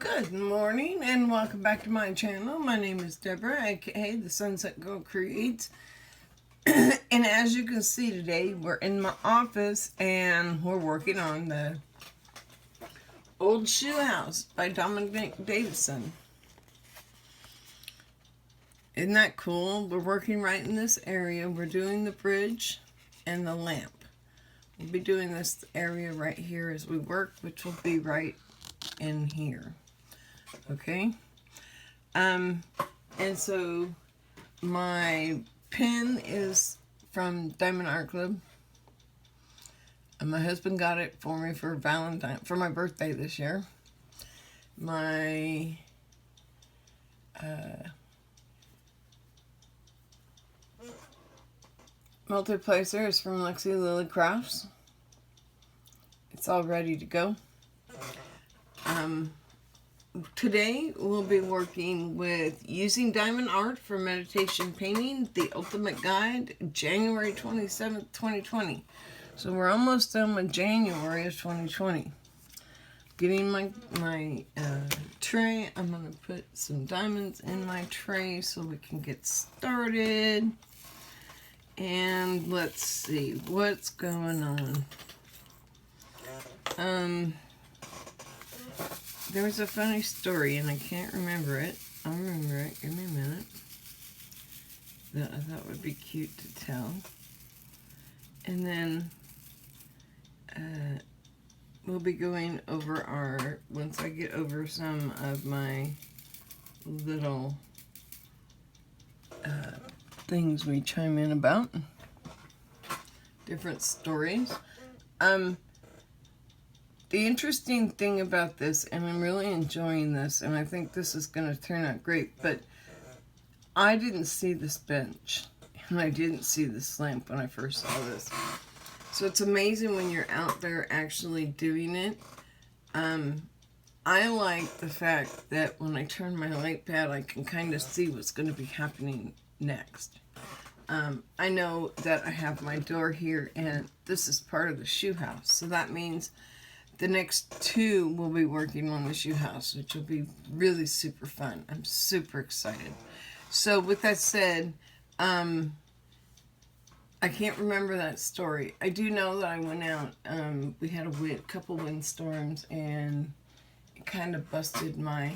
Good morning and welcome back to my channel. My name is Deborah, aka the Sunset Girl Creates. And as you can see today, we're in my office and we're working on the old shoe house by Dominic Davison. Isn't that cool? We're working right in this area. We're doing the bridge and the lamp. We'll be doing this area right here as we work, which will be right in here. Okay, and so my pin is from Diamond Art Club, and my husband got it for me for my birthday this year. My multiplacer is from Lexi Lily Crafts. It's all ready to go. Today we'll be working with Using Diamond Art for Meditation Painting, the Ultimate Guide, January 27th, 2020. So we're almost done with January of 2020. Getting my tray. I'm going to put some diamonds in my tray so we can get started. And let's see what's going on. There was a funny story, and I can't remember it. I'll remember it. Give me a minute. That I thought would be cute to tell. And then we'll be going over once I get over some of my little things we chime in about. Different stories. The interesting thing about this, and I'm really enjoying this, and I think this is going to turn out great, but I didn't see this bench, and I didn't see this lamp when I first saw this. So it's amazing when you're out there actually doing it. I like the fact that when I turn my light pad, I can kind of see what's going to be happening next. I know that I have my door here, and this is part of the shoe house, so that means the next two will be working on the shoe house, which will be really super fun. I'm super excited. So with that said, I can't remember that story. I do know that I went out, we had a couple windstorms, and it kind of busted my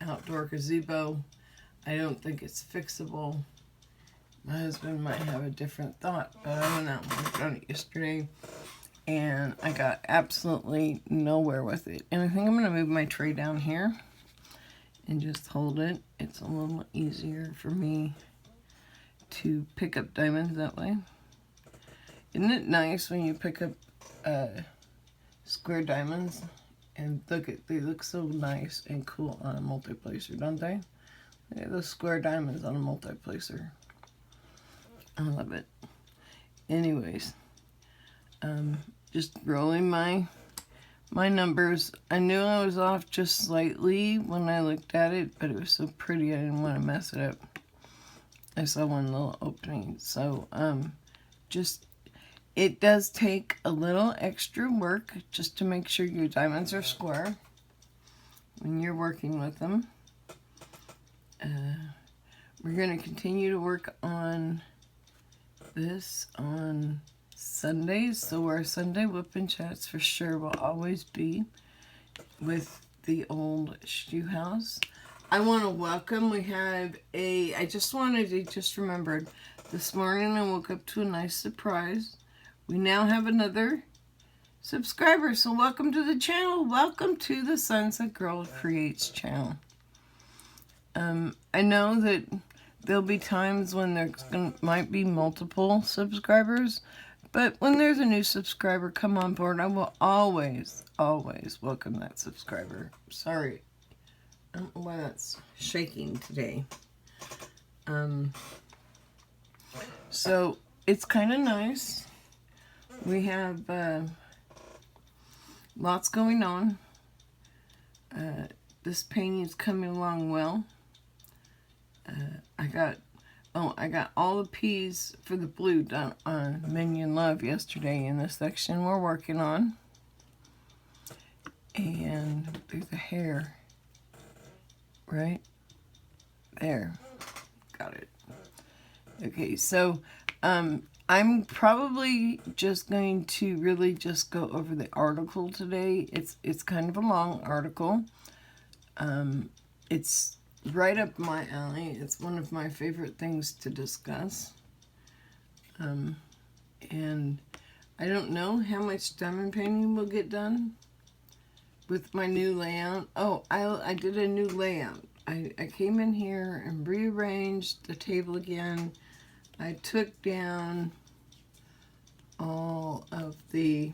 outdoor gazebo. I don't think it's fixable. My husband might have a different thought, but I went out and worked on it yesterday. And I got absolutely nowhere with it. And I think I'm going to move my tray down here and just hold it. It's a little easier for me to pick up diamonds that way. Isn't it nice when you pick up square diamonds? And they look so nice and cool on a multiplacer, don't they? Look at those square diamonds on a multiplacer. I love it. Anyways. Just rolling my numbers. I knew I was off just slightly when I looked at it, but it was so pretty I didn't want to mess it up. I saw one little opening. So, it does take a little extra work just to make sure your diamonds are square when you're working with them. We're going to continue to work on this on Sundays, so our Sunday WIP and chats for sure will always be with the old shoe house. I want to welcome, I just remembered, this morning I woke up to a nice surprise. We now have another subscriber, so welcome to the channel. Welcome to the Sunset Girl Creates channel. I know that there'll be times when might be multiple subscribers, but when there's a new subscriber come on board, I will always, always welcome that subscriber. Sorry, I don't know why that's shaking today. So it's kind of nice. We have lots going on. This painting is coming along well. I got all the P's for the blue done on Minion Love yesterday in the section we're working on. And there's a hair right? There. Got it. Okay, so I'm probably just going to really just go over the article today. It's kind of a long article. It's right up my alley. It's one of my favorite things to discuss. And I don't know how much diamond painting will get done with my new layout. Oh, I did a new layout. I came in here and rearranged the table again. I took down all of the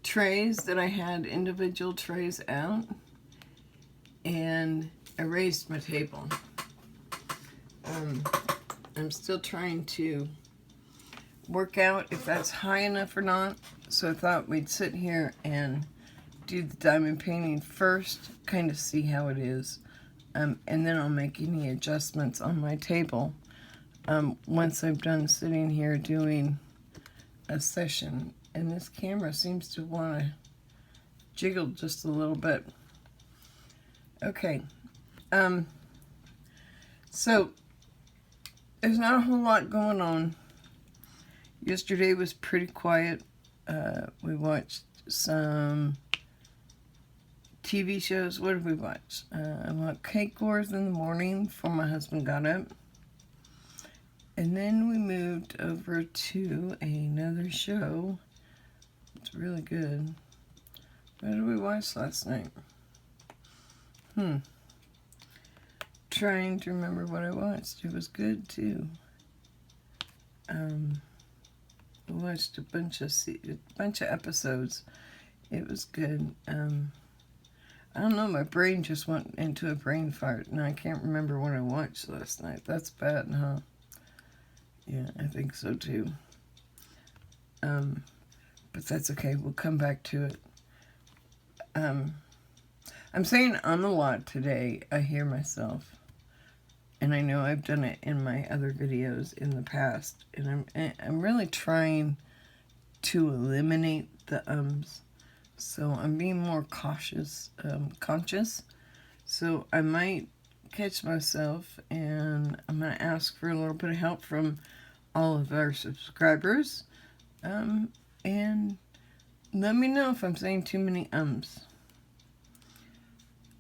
trays that I had, individual trays out, and erased my table. I'm still trying to work out if that's high enough or not, so I thought we'd sit here and do the diamond painting first, kind of see how it is, and then I'll make any adjustments on my table once I'm done sitting here doing a session. And this camera seems to want to jiggle just a little bit. Okay, so there's not a whole lot going on. Yesterday was pretty quiet. We watched some TV shows. What did we watch? I watched Cake Wars in the morning before my husband got up. And then we moved over to another show. It's really good. What did we watch last night? Trying to remember what I watched. It was good too. We watched a bunch of episodes. It was good. I don't know, my brain just went into a brain fart, and I can't remember what I watched last night. That's bad, huh? Yeah, I think so too. But that's okay, we'll come back to it. I'm saying a lot today. I hear myself. And I know I've done it in my other videos in the past. And I'm really trying to eliminate the ums. So I'm being more conscious. So I might catch myself, and I'm going to ask for a little bit of help from all of our subscribers. And let me know if I'm saying too many ums.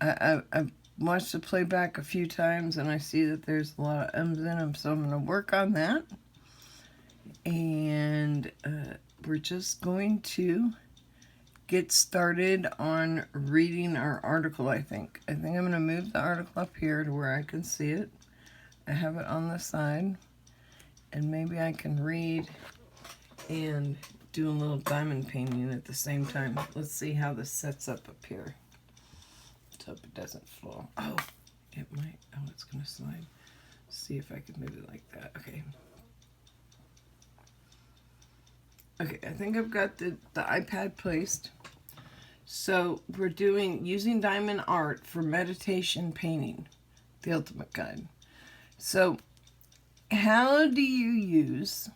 I've watched the playback a few times, and I see that there's a lot of ums in them, so I'm going to work on that. And we're just going to get started on reading our article, I think. I'm going to move the article up here to where I can see it. I have it on the side, and maybe I can read and do a little diamond painting at the same time. Let's see how this sets up here. Let's hope it doesn't fall. Oh, it might. Oh, it's going to slide. Let's see if I can move it like that. Okay. Okay, I think I've got the iPad placed. So we're using diamond art for meditation painting, the ultimate guide. So how do you use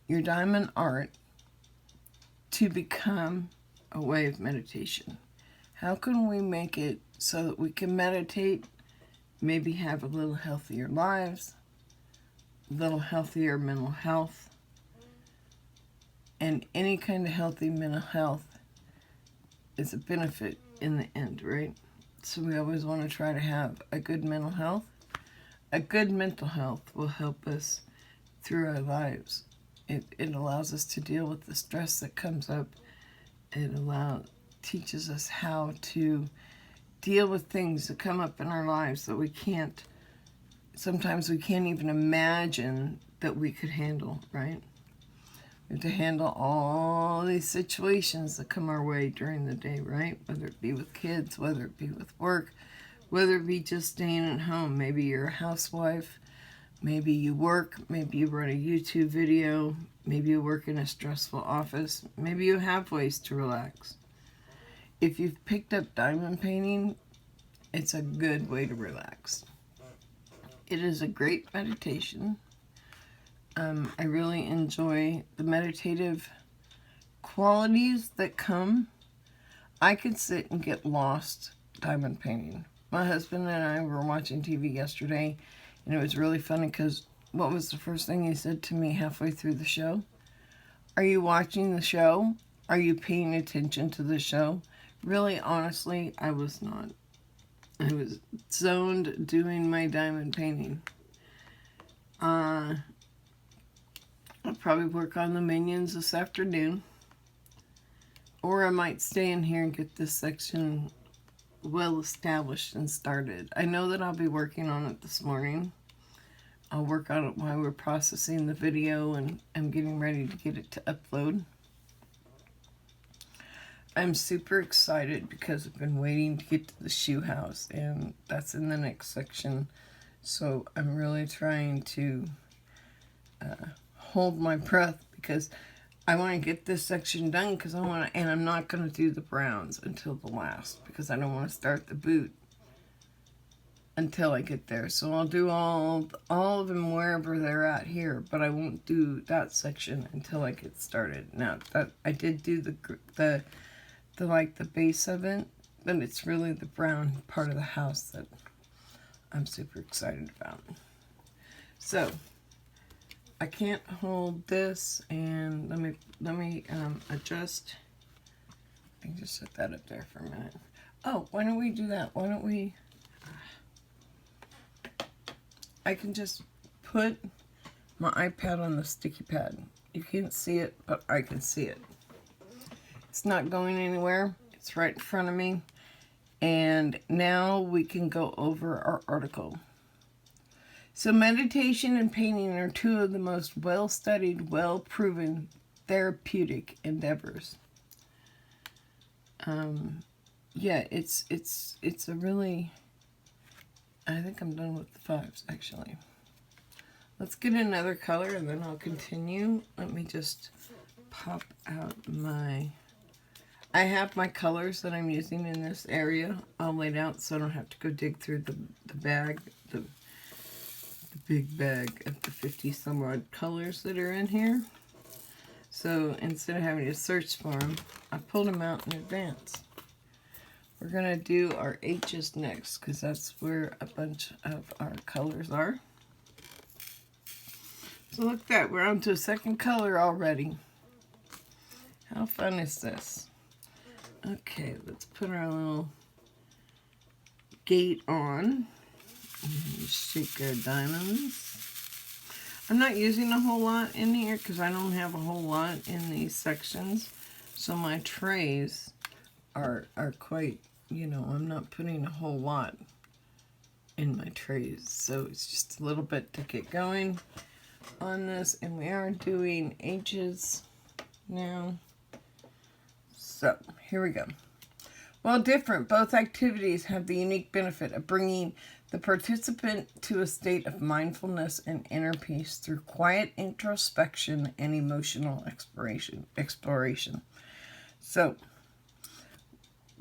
your diamond art to become a way of meditation? How can we make it so that we can meditate, maybe have a little healthier lives, a little healthier mental health, and any kind of healthy mental health is a benefit in the end, right? So we always want to try to have a good mental health. A good mental health will help us through our lives. It allows us to deal with the stress that comes up. It teaches us how to deal with things that come up in our lives that sometimes we can't even imagine that we could handle, right? We have to handle all these situations that come our way during the day, right? Whether it be with kids, whether it be with work, whether it be just staying at home. Maybe you're a housewife, maybe you work, maybe you run a YouTube video, maybe you work in a stressful office, maybe you have ways to relax. If you've picked up diamond painting, it's a good way to relax. It is a great meditation. I really enjoy the meditative qualities that come. I can sit and get lost diamond painting. My husband and I were watching TV yesterday, and it was really funny because what was the first thing he said to me halfway through the show? Are you watching the show? Are you paying attention to the show? Really, honestly, I was not. I was zoned doing my diamond painting. I'll probably work on the minions this afternoon. Or I might stay in here and get this section well established and started. I know that I'll be working on it this morning. I'll work on it while we're processing the video and I'm getting ready to get it to upload. I'm super excited because I've been waiting to get to the shoe house, and that's in the next section. So I'm really trying to hold my breath because I want to get this section done because I want to, and I'm not going to do the browns until the last because I don't want to start the boot until I get there. So I'll do all of them wherever they're at here, but I won't do that section until I get started. Now that I did do the like the base of it, but it's really the brown part of the house that I'm super excited about. So I can't hold this, and let me adjust. I can just set that up there for a minute. Oh, why don't we do that? Why don't we? I can just put my iPad on the sticky pad. You can't see it, but I can see it. It's not going anywhere. It's right in front of me. And now we can go over our article. So meditation and painting are two of the most well-studied, well-proven therapeutic endeavors. Yeah, it's a really... I think I'm done with the 5s, actually. Let's get another color, and then I'll continue. Let me just pop out my... I have my colors that I'm using in this area all laid out, so I don't have to go dig through the bag, the big bag of the 50-some-odd colors that are in here. So instead of having to search for them, I pulled them out in advance. We're going to do our H's next, because that's where a bunch of our colors are. So look at that, we're on to a second color already. How fun is this? Okay, let's put our little gate on. And shake our diamonds. I'm not using a whole lot in here because I don't have a whole lot in these sections. So my trays are quite, you know, I'm not putting a whole lot in my trays. So it's just a little bit to get going on this. And we are doing H's now. So, here we go. While different, both activities have the unique benefit of bringing the participant to a state of mindfulness and inner peace through quiet introspection and emotional exploration. So,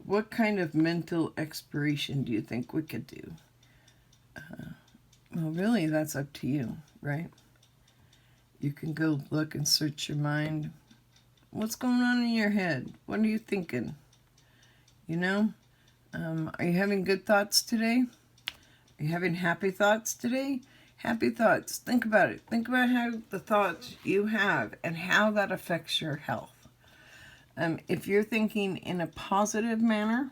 what kind of mental exploration do you think we could do? Well, really, that's up to you, right? You can go look and search your mind. What's going on in your head? What are you thinking? You know? Are you having good thoughts today? Are you having happy thoughts today? Happy thoughts. Think about it. Think about how the thoughts you have and how that affects your health. If you're thinking in a positive manner,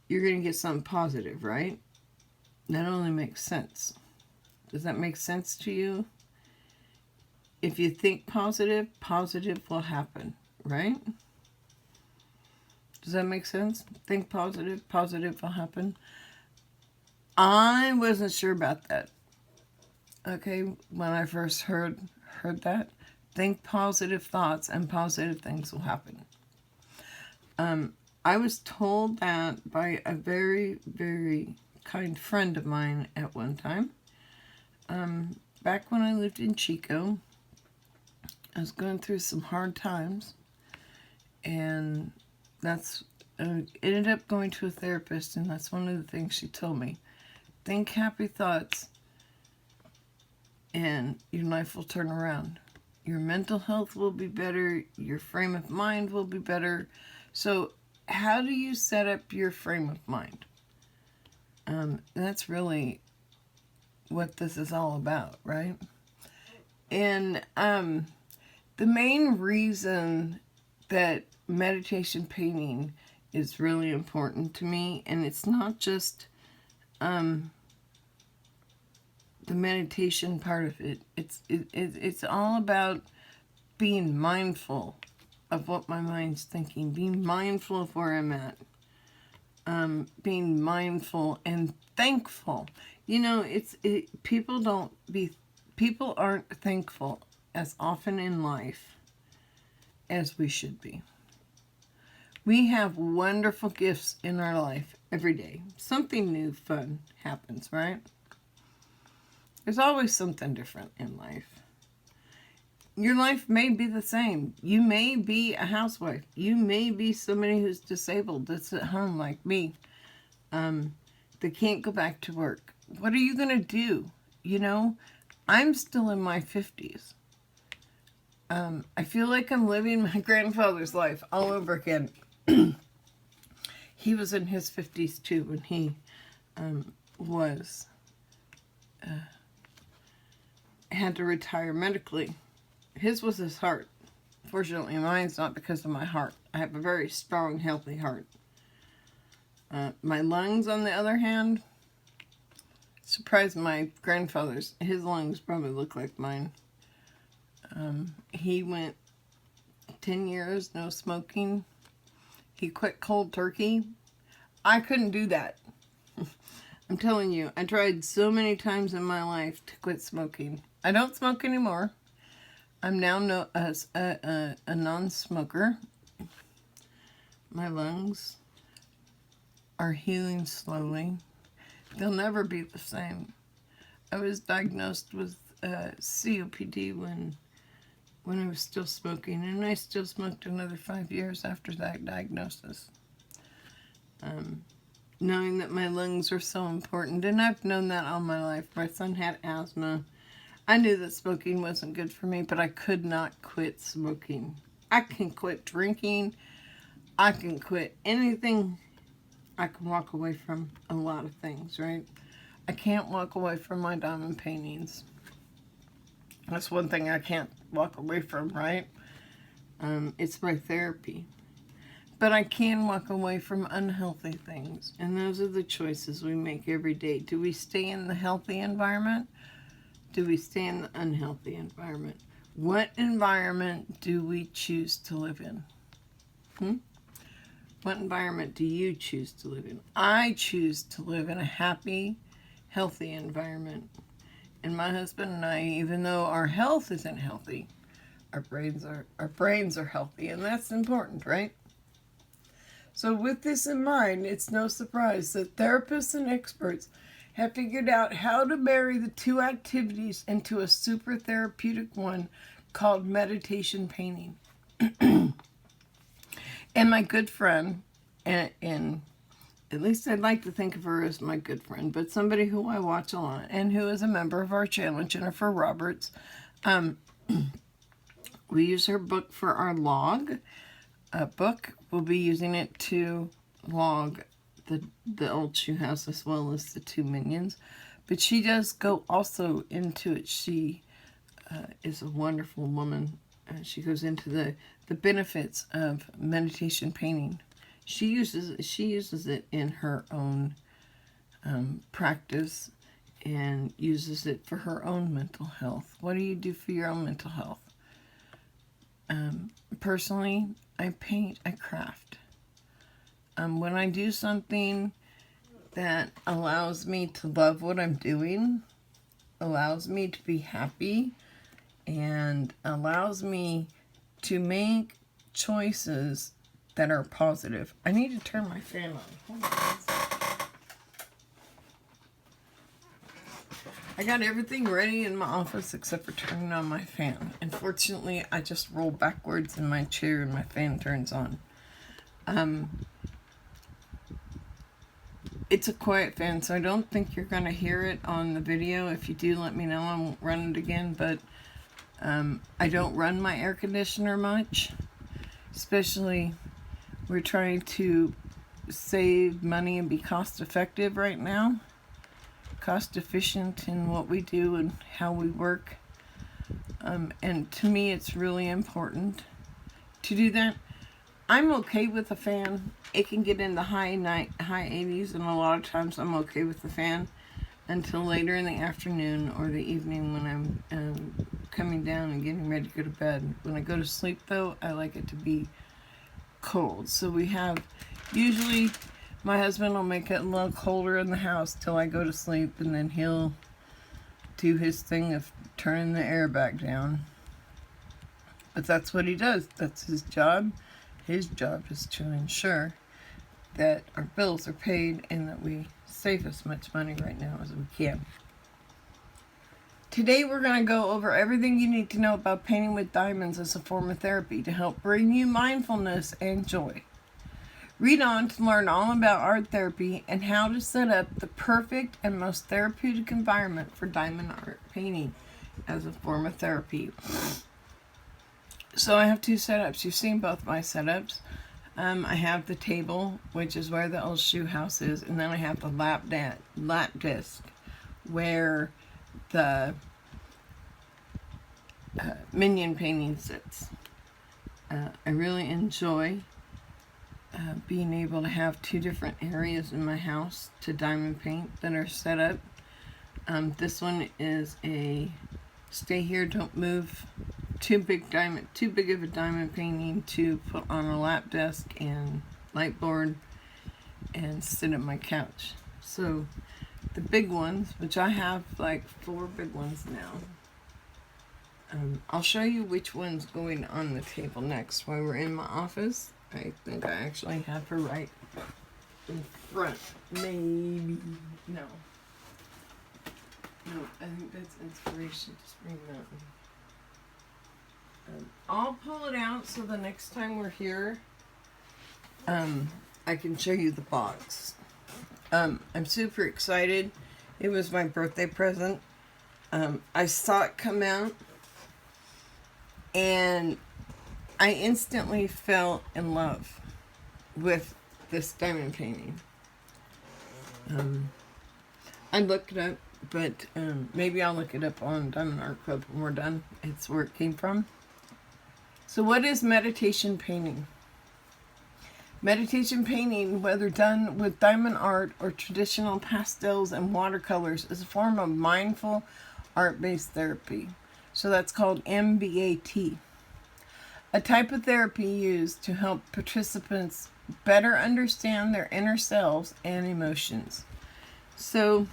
you're going to get something positive, right? That only makes sense. Does that make sense to you? If you think positive, positive will happen, right? Does that make sense? Think positive, positive will happen. I wasn't sure about that. Okay, when I first heard that, think positive thoughts and positive things will happen. I was told that by a very, very kind friend of mine at one time. Back when I lived in Chico, I was going through some hard times, and that's ended up going to a therapist, and that's one of the things she told me. Think happy thoughts, and your life will turn around. Your mental health will be better. Your frame of mind will be better. So how do you set up your frame of mind? That's really what this is all about, right? And the main reason that meditation painting is really important to me, and it's not just the meditation part of it. It's all about being mindful of what my mind's thinking, being mindful of where I'm at, being mindful and thankful. You know, people aren't thankful as often in life as we should be. We have wonderful gifts in our life every day. Something new, fun happens, right? There's always something different in life. Your life may be the same. You may be a housewife. You may be somebody who's disabled that's at home like me. They can't go back to work. What are you going to do? You know, I'm still in my 50s. I feel like I'm living my grandfather's life all over again. He was in his 50s too when he had to retire medically. His was his heart. Fortunately, mine's not because of my heart. I have a very strong, healthy heart. My lungs, on the other hand, surprised my grandfather's. His lungs probably look like mine. He went 10 years, no smoking. He quit cold turkey. I couldn't do that. I'm telling you, I tried so many times in my life to quit smoking. I don't smoke anymore. I'm now a non-smoker. My lungs are healing slowly. They'll never be the same. I was diagnosed with COPD when I was still smoking, and I still smoked another 5 years after that diagnosis. Knowing that my lungs are so important, and I've known that all my life. My son had asthma. I knew that smoking wasn't good for me, but I could not quit smoking. I can quit drinking. I can quit anything. I can walk away from a lot of things, right? I can't walk away from my diamond paintings. That's one thing I can't walk away from, right? It's my therapy. But I can walk away from unhealthy things. And those are the choices we make every day. Do we stay in the healthy environment? Do we stay in the unhealthy environment? What environment do we choose to live in? What environment do you choose to live in? I choose to live in a happy, healthy environment. And my husband and I, even though our health isn't healthy, our brains are healthy, and that's important, right? So with this in mind, it's no surprise that therapists and experts have figured out how to marry the two activities into a super therapeutic one called meditation painting. And my good friend, and at least I'd like to think of her as my good friend, but somebody who I watch a lot and who is a member of our channel, Jennifer Roberts, we use her book for our log book. We'll be using it to log the old shoe house as well as the two minions. But she does go also into it. She is a wonderful woman. She goes into the benefits of meditation painting. She uses it in her own practice and uses it for her own mental health. What do you do for your own mental health? Personally, I paint, I craft. When I do something that allows me to love what I'm doing, allows me to be happy, and allows me to make choices that are positive. I need to turn my fan on. Hold on one second. I got everything ready in my office except for turning on my fan. Unfortunately, I just roll backwards in my chair and my fan turns on. It's a quiet fan, so I don't think you're going to hear it on the video. If you do, let me know. I won't run it again, but I don't run my air conditioner much, especially We're trying to save money and be cost effective right now. Cost efficient in what we do and how we work. And to me, it's really important to do that. I'm okay with a fan. It can get in the high 80s, and a lot of times I'm okay with the fan until later in the afternoon or the evening when I'm coming down and getting ready to go to bed. When I go to sleep, though, I like it to be cold. So we have, usually my husband will make it a little colder in the house till I go to sleep, and then he'll do his thing of turning the air back down. But that's what he does. That's his job. His job is to ensure that our bills are paid and that we save as much money right now as we can. Today we're going to go over everything you need to know about painting with diamonds as a form of therapy to help bring you mindfulness and joy. Read on to learn all about art therapy and how to set up the perfect and most therapeutic environment for diamond art painting as a form of therapy. So I have two setups. You've seen both my setups. I have the table, which is where the old shoe house is, and then I have the lap disc, where the minion painting sits. I really enjoy being able to have two different areas in my house to diamond paint that are set up. This one is a stay here, don't move. Too big of a diamond painting to put on a lap desk and light board and sit at my couch. So the big ones, which I have like 4 big ones now. I'll show you which one's going on the table next while we're in my office. I think I actually have her right in front. Maybe. No, I think that's inspiration to spring mountain. I'll pull it out so the next time we're here, I can show you the box. I'm super excited. It was my birthday present. I saw it come out, and I instantly fell in love with this diamond painting. I looked it up, but maybe I'll look it up on Diamond Art Club when we're done. It's where it came from. So what is meditation painting? Meditation painting, whether done with diamond art or traditional pastels and watercolors, is a form of mindful art-based therapy. So that's called MBAT. A type of therapy used to help participants better understand their inner selves and emotions. So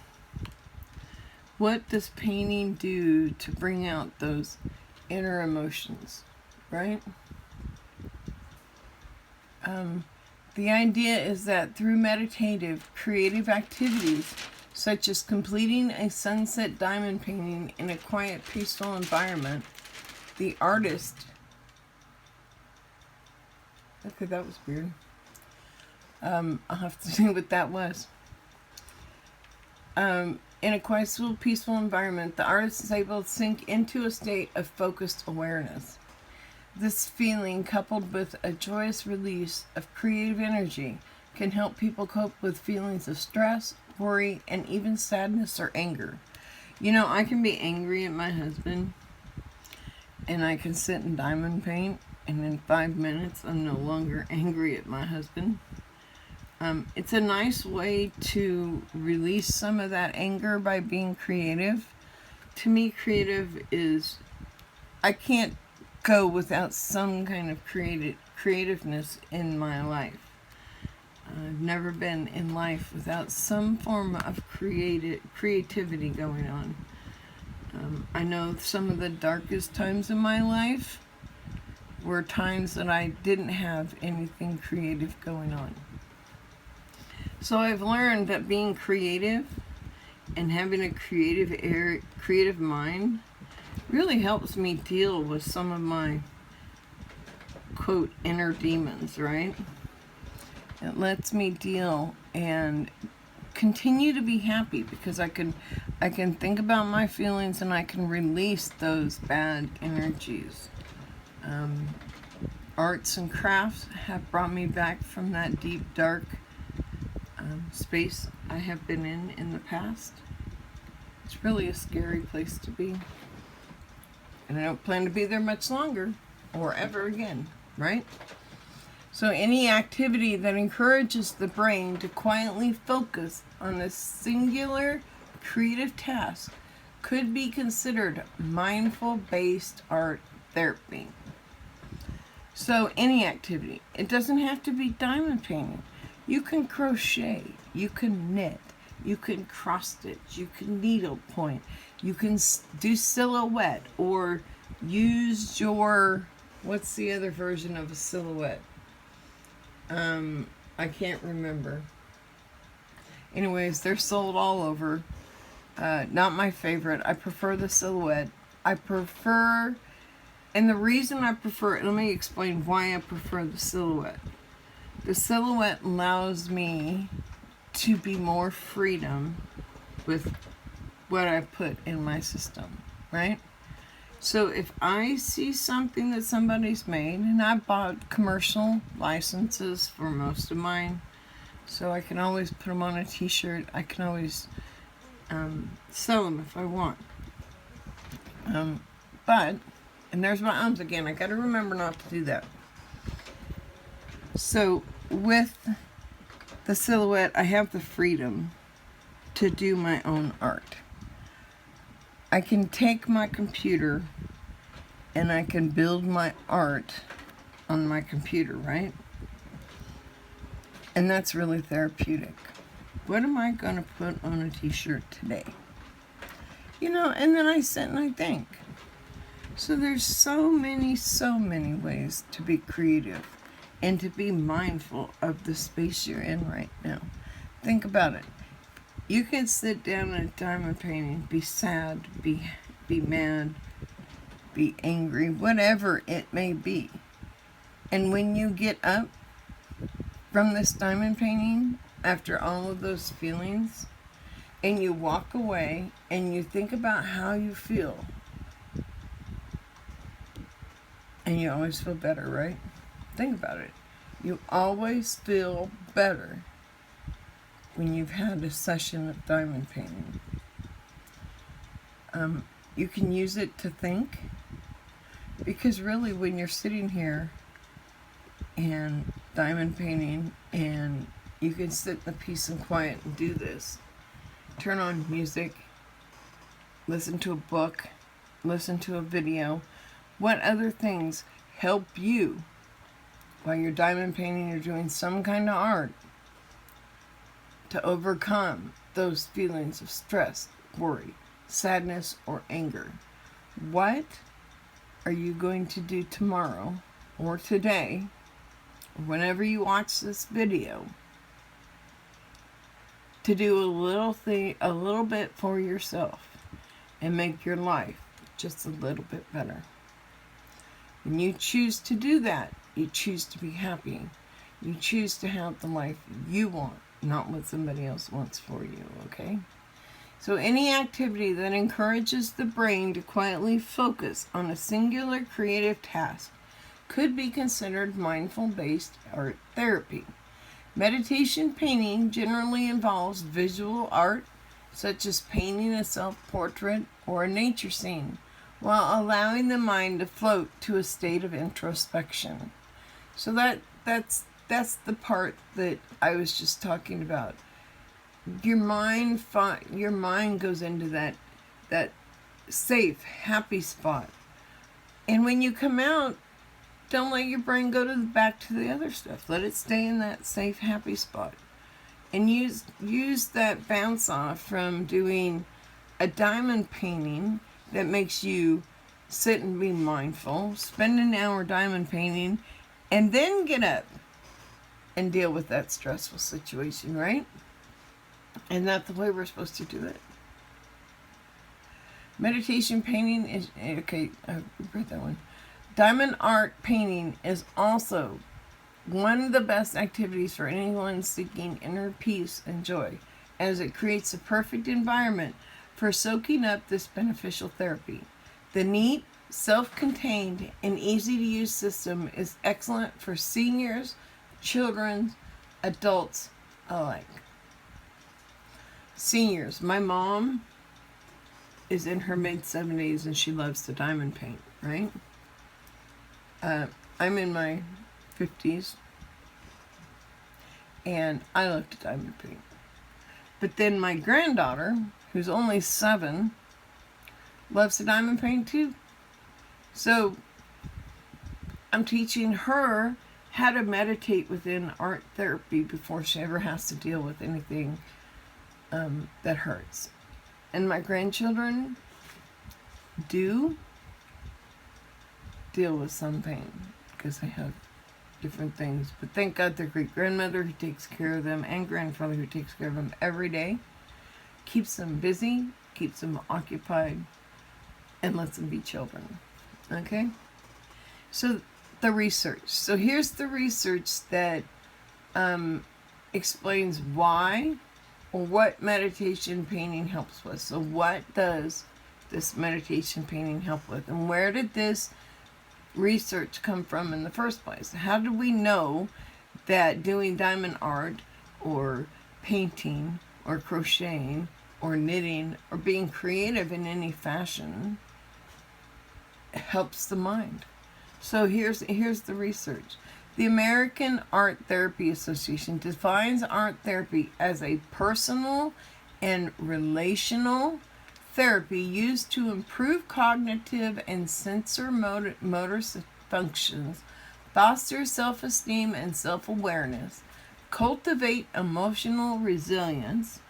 what does painting do to bring out those inner emotions? Right? The idea is that through meditative, creative activities, such as completing a sunset diamond painting in a quiet, peaceful environment, the artist... Okay, that was weird. I'll have to see what that was. In a quiet, peaceful environment, the artist is able to sink into a state of focused awareness. This feeling, coupled with a joyous release of creative energy, can help people cope with feelings of stress, worry, and even sadness or anger. You know, I can be angry at my husband, and I can sit and diamond paint, and in 5 minutes, I'm no longer angry at my husband. It's a nice way to release some of that anger by being creative. To me, creative is... I can't go without some kind of creativeness in my life. I've never been in life without some form of creativity going on. I know some of the darkest times in my life were times that I didn't have anything creative going on. So I've learned that being creative and having a creative mind really helps me deal with some of my, quote, inner demons, right? It lets me deal and continue to be happy because I can think about my feelings and I can release those bad energies. arts and crafts have brought me back from that deep, dark space I have been in the past. It's really a scary place to be. And I don't plan to be there much longer or ever again, right? So any activity that encourages the brain to quietly focus on a singular creative task could be considered mindful-based art therapy. So any activity. It doesn't have to be diamond painting. You can crochet, you can knit, you can cross stitch, you can needle point, you can do silhouette, or use your, what's the other version of a silhouette? I can't remember. Anyways, they're sold all over. Not my favorite. I prefer the silhouette. And the reason I prefer it, let me explain why I prefer the silhouette. The silhouette allows me to be more freedom with what I put in my system, right? So if I see something that somebody's made, and I bought commercial licenses for most of mine, so I can always put them on a t-shirt. I can always sell them if I want. And there's my ums again. I gotta remember not to do that. So with the silhouette, I have the freedom to do my own art. I can take my computer and I can build my art on my computer, right? And that's really therapeutic. What am I going to put on a t-shirt today? You know, and then I sit and I think. So there's so many ways to be creative and to be mindful of the space you're in right now. Think about it. You can sit down at a diamond painting, be sad, be mad, be angry, whatever it may be. And when you get up from this diamond painting, after all of those feelings, and you walk away and you think about how you feel, and you always feel better, right? Think about it. You always feel better when you've had a session of diamond painting. You can use it to think, because really when you're sitting here and diamond painting, and you can sit in the peace and quiet and do this, turn on music, listen to a book, listen to a video. What other things help you while you're diamond painting or doing some kind of art to overcome those feelings of stress, worry, sadness, or anger? What are you going to do tomorrow or today, or whenever you watch this video, to do a little bit for yourself and make your life just a little bit better? When you choose to do that, you choose to be happy. You choose to have the life you want, not what somebody else wants for you, okay? So any activity that encourages the brain to quietly focus on a singular creative task could be considered mindful-based art therapy. Meditation painting generally involves visual art, such as painting a self-portrait or a nature scene, while allowing the mind to float to a state of introspection. So that's the part that I was just talking about. Your mind goes into that safe, happy spot. And when you come out, don't let your brain go back to the other stuff. Let it stay in that safe, happy spot. And use that bounce off from doing a diamond painting that makes you sit and be mindful, spend an hour diamond painting, and then get up and deal with that stressful situation, right? And that's the way we're supposed to do it. Meditation painting is, okay, I read that one. Diamond art painting is also one of the best activities for anyone seeking inner peace and joy, as it creates a perfect environment for soaking up this beneficial therapy. The neat self-contained, and easy-to-use system is excellent for seniors, children, adults alike. Seniors. My mom is in her mid-70s and she loves to diamond paint, right? I'm in my 50s and I love to diamond paint. But then my granddaughter, who's only 7, loves to diamond paint too. So I'm teaching her how to meditate within art therapy before she ever has to deal with anything that hurts. And my grandchildren do deal with some pain because they have different things. But thank God their great-grandmother who takes care of them and grandfather who takes care of them every day keeps them busy, keeps them occupied, and lets them be children. Okay? So the research. So here's the research that explains why or what meditation painting helps with. So what does this meditation painting help with? And where did this research come from in the first place? How do we know that doing diamond art or painting or crocheting or knitting or being creative in any fashion helps the mind? So here's the research. The American Art Therapy Association defines art therapy as a personal and relational therapy used to improve cognitive and motor functions, foster self-esteem and self-awareness, cultivate emotional resilience,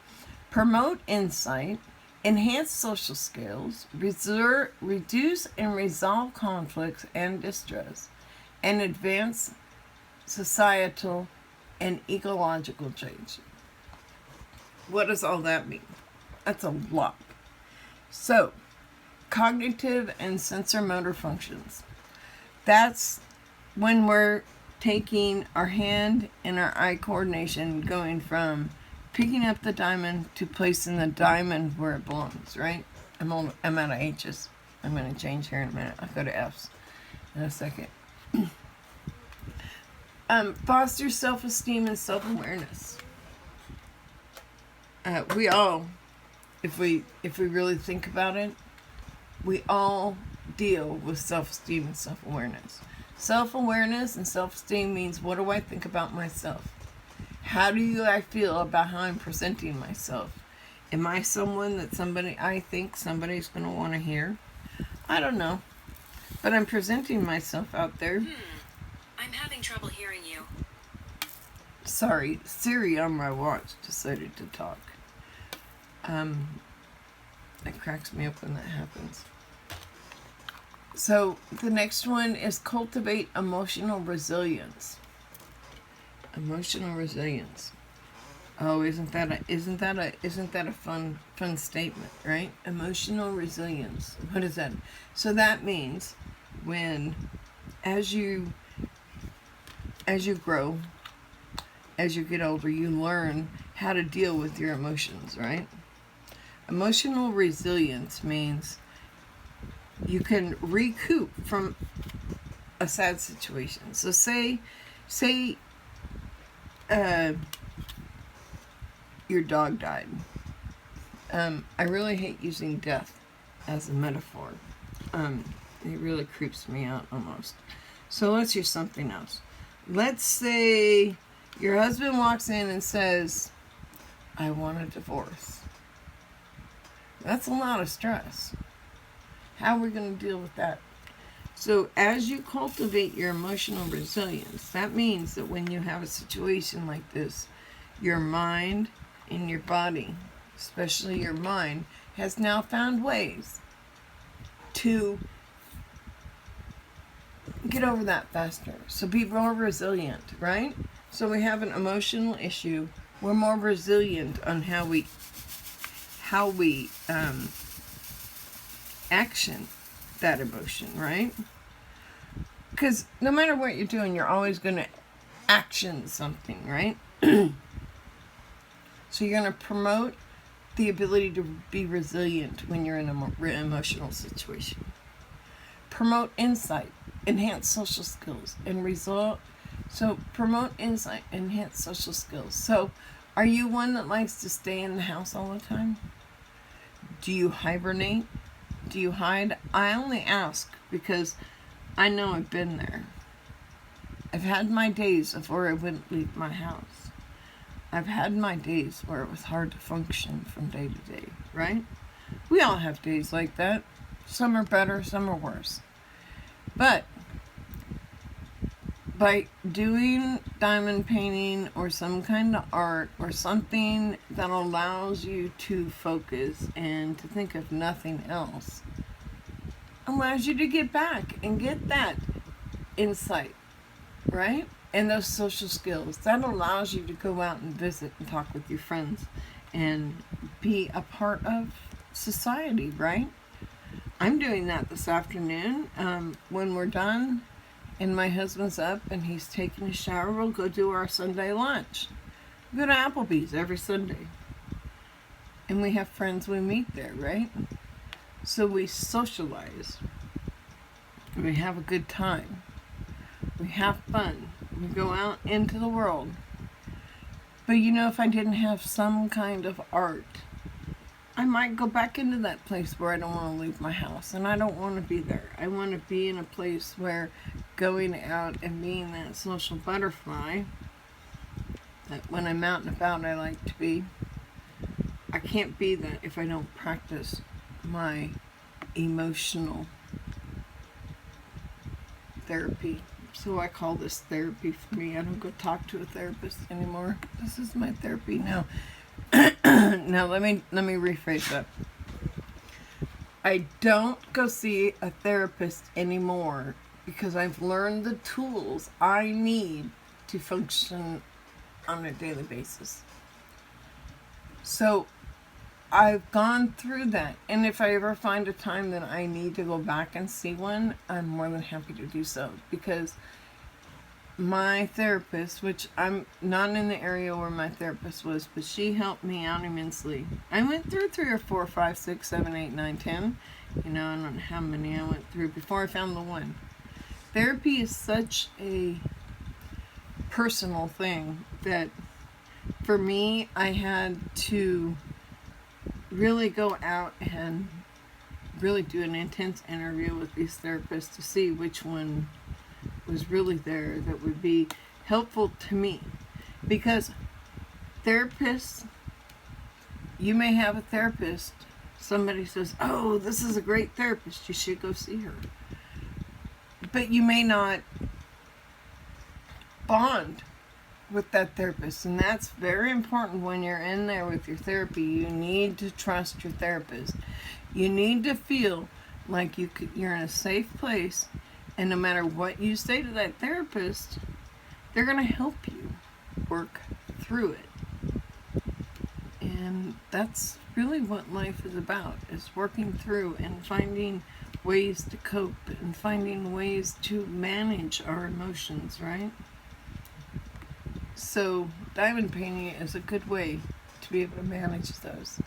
promote insight, enhance social skills, reduce and resolve conflicts and distress, and advance societal and ecological change. What does all that mean? That's a lot. So, cognitive and sensorimotor functions. That's when we're taking our hand and our eye coordination, going from picking up the diamond to placing the diamond where it belongs, right? I'm out of H's. I'm going to change here in a minute. I'll go to F's in a second. Foster self-esteem and self-awareness. We all, if we really think about it, we all deal with self-esteem and self-awareness. Self-awareness and self-esteem means, what do I think about myself? How do I feel about how I'm presenting myself? Am I someone that I think somebody's going to want to hear? I don't know. But I'm presenting myself out there. I'm having trouble hearing you. Sorry, Siri on my watch decided to talk. It cracks me up when that happens. So the next one is cultivate emotional resilience. Emotional resilience. Oh, isn't that a fun statement, right? Emotional resilience. What is that? So that means when as you grow, as you get older, you learn how to deal with your emotions, right? Emotional resilience means you can recoup from a sad situation. So say your dog died. I really hate using death as a metaphor. It really creeps me out almost. So let's use something else. Let's say your husband walks in and says, I want a divorce. That's a lot of stress. How are we going to deal with that? So as you cultivate your emotional resilience, that means that when you have a situation like this, your mind and your body, especially your mind, has now found ways to get over that faster. So be more resilient, right? So we have an emotional issue. We're more resilient on how we action that emotion, right? Because no matter what you're doing, you're always going to action something, right? So you're going to promote the ability to be resilient when you're in an emotional situation. promote insight, enhance social skills, and result. So promote insight, enhance social skills. So are you one that likes to stay in the house all the time? Do you hibernate? Do you hide? I only ask because I know I've been there. I've had my days of where I wouldn't leave my house. I've had my days where it was hard to function from day to day, right? We all have days like that. Some are better, some are worse. But by doing diamond painting or some kind of art or something that allows you to focus and to think of nothing else, allows you to get back and get that insight, right? And those social skills. That allows you to go out and visit and talk with your friends and be a part of society, right? I'm doing that this afternoon. When we're done and my husband's up and he's taking a shower, we'll go do our Sunday lunch. We go to Applebee's every Sunday. And we have friends we meet there, right? So we socialize. We have a good time. We have fun. We go out into the world. But you know, if I didn't have some kind of art, I might go back into that place where I don't want to leave my house. And I don't want to be there. I want to be in a place where going out and being that social butterfly that when I'm out and about I like to be. I can't be that if I don't practice my emotional therapy. So I call this therapy for me. I don't go talk to a therapist anymore. This is my therapy now. Now let me rephrase that. I don't go see a therapist anymore because I've learned the tools I need to function on a daily basis. So I've gone through that, and if I ever find a time that I need to go back and see one, I'm more than happy to do so, because my therapist, which I'm not in the area where my therapist was, but she helped me out immensely. I went through 3 or 4, 5, 6, 7, 8, 9, 10. You know, I don't know how many I went through before I found the one. Therapy is such a personal thing that for me, I had to really go out and really do an intense interview with these therapists to see which one was really there that would be helpful to me. Because therapists, you may have a therapist, somebody says, oh, this is a great therapist, you should go see her. But you may not bond with that therapist, and that's very important when you're in there with your therapy. You need to trust your therapist. You need to feel like you're in a safe place, and no matter what you say to that therapist, they're going to help you work through it. And that's really what life is about, is working through and finding ways to cope and finding ways to manage our emotions, right? So diamond painting is a good way to be able to manage those.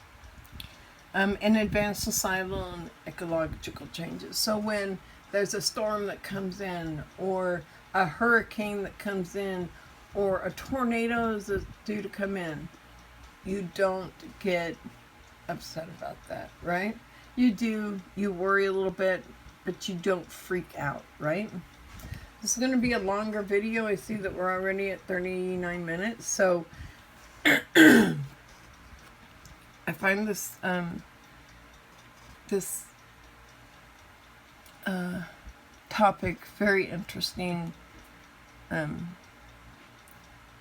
And advance societal and ecological changes. So when there's a storm that comes in, or a hurricane that comes in, or a tornado is due to come in, you don't get upset about that, right? You worry a little bit, but you don't freak out, right? This is going to be a longer video. I see that we're already at 39 minutes. So I find this topic very interesting, and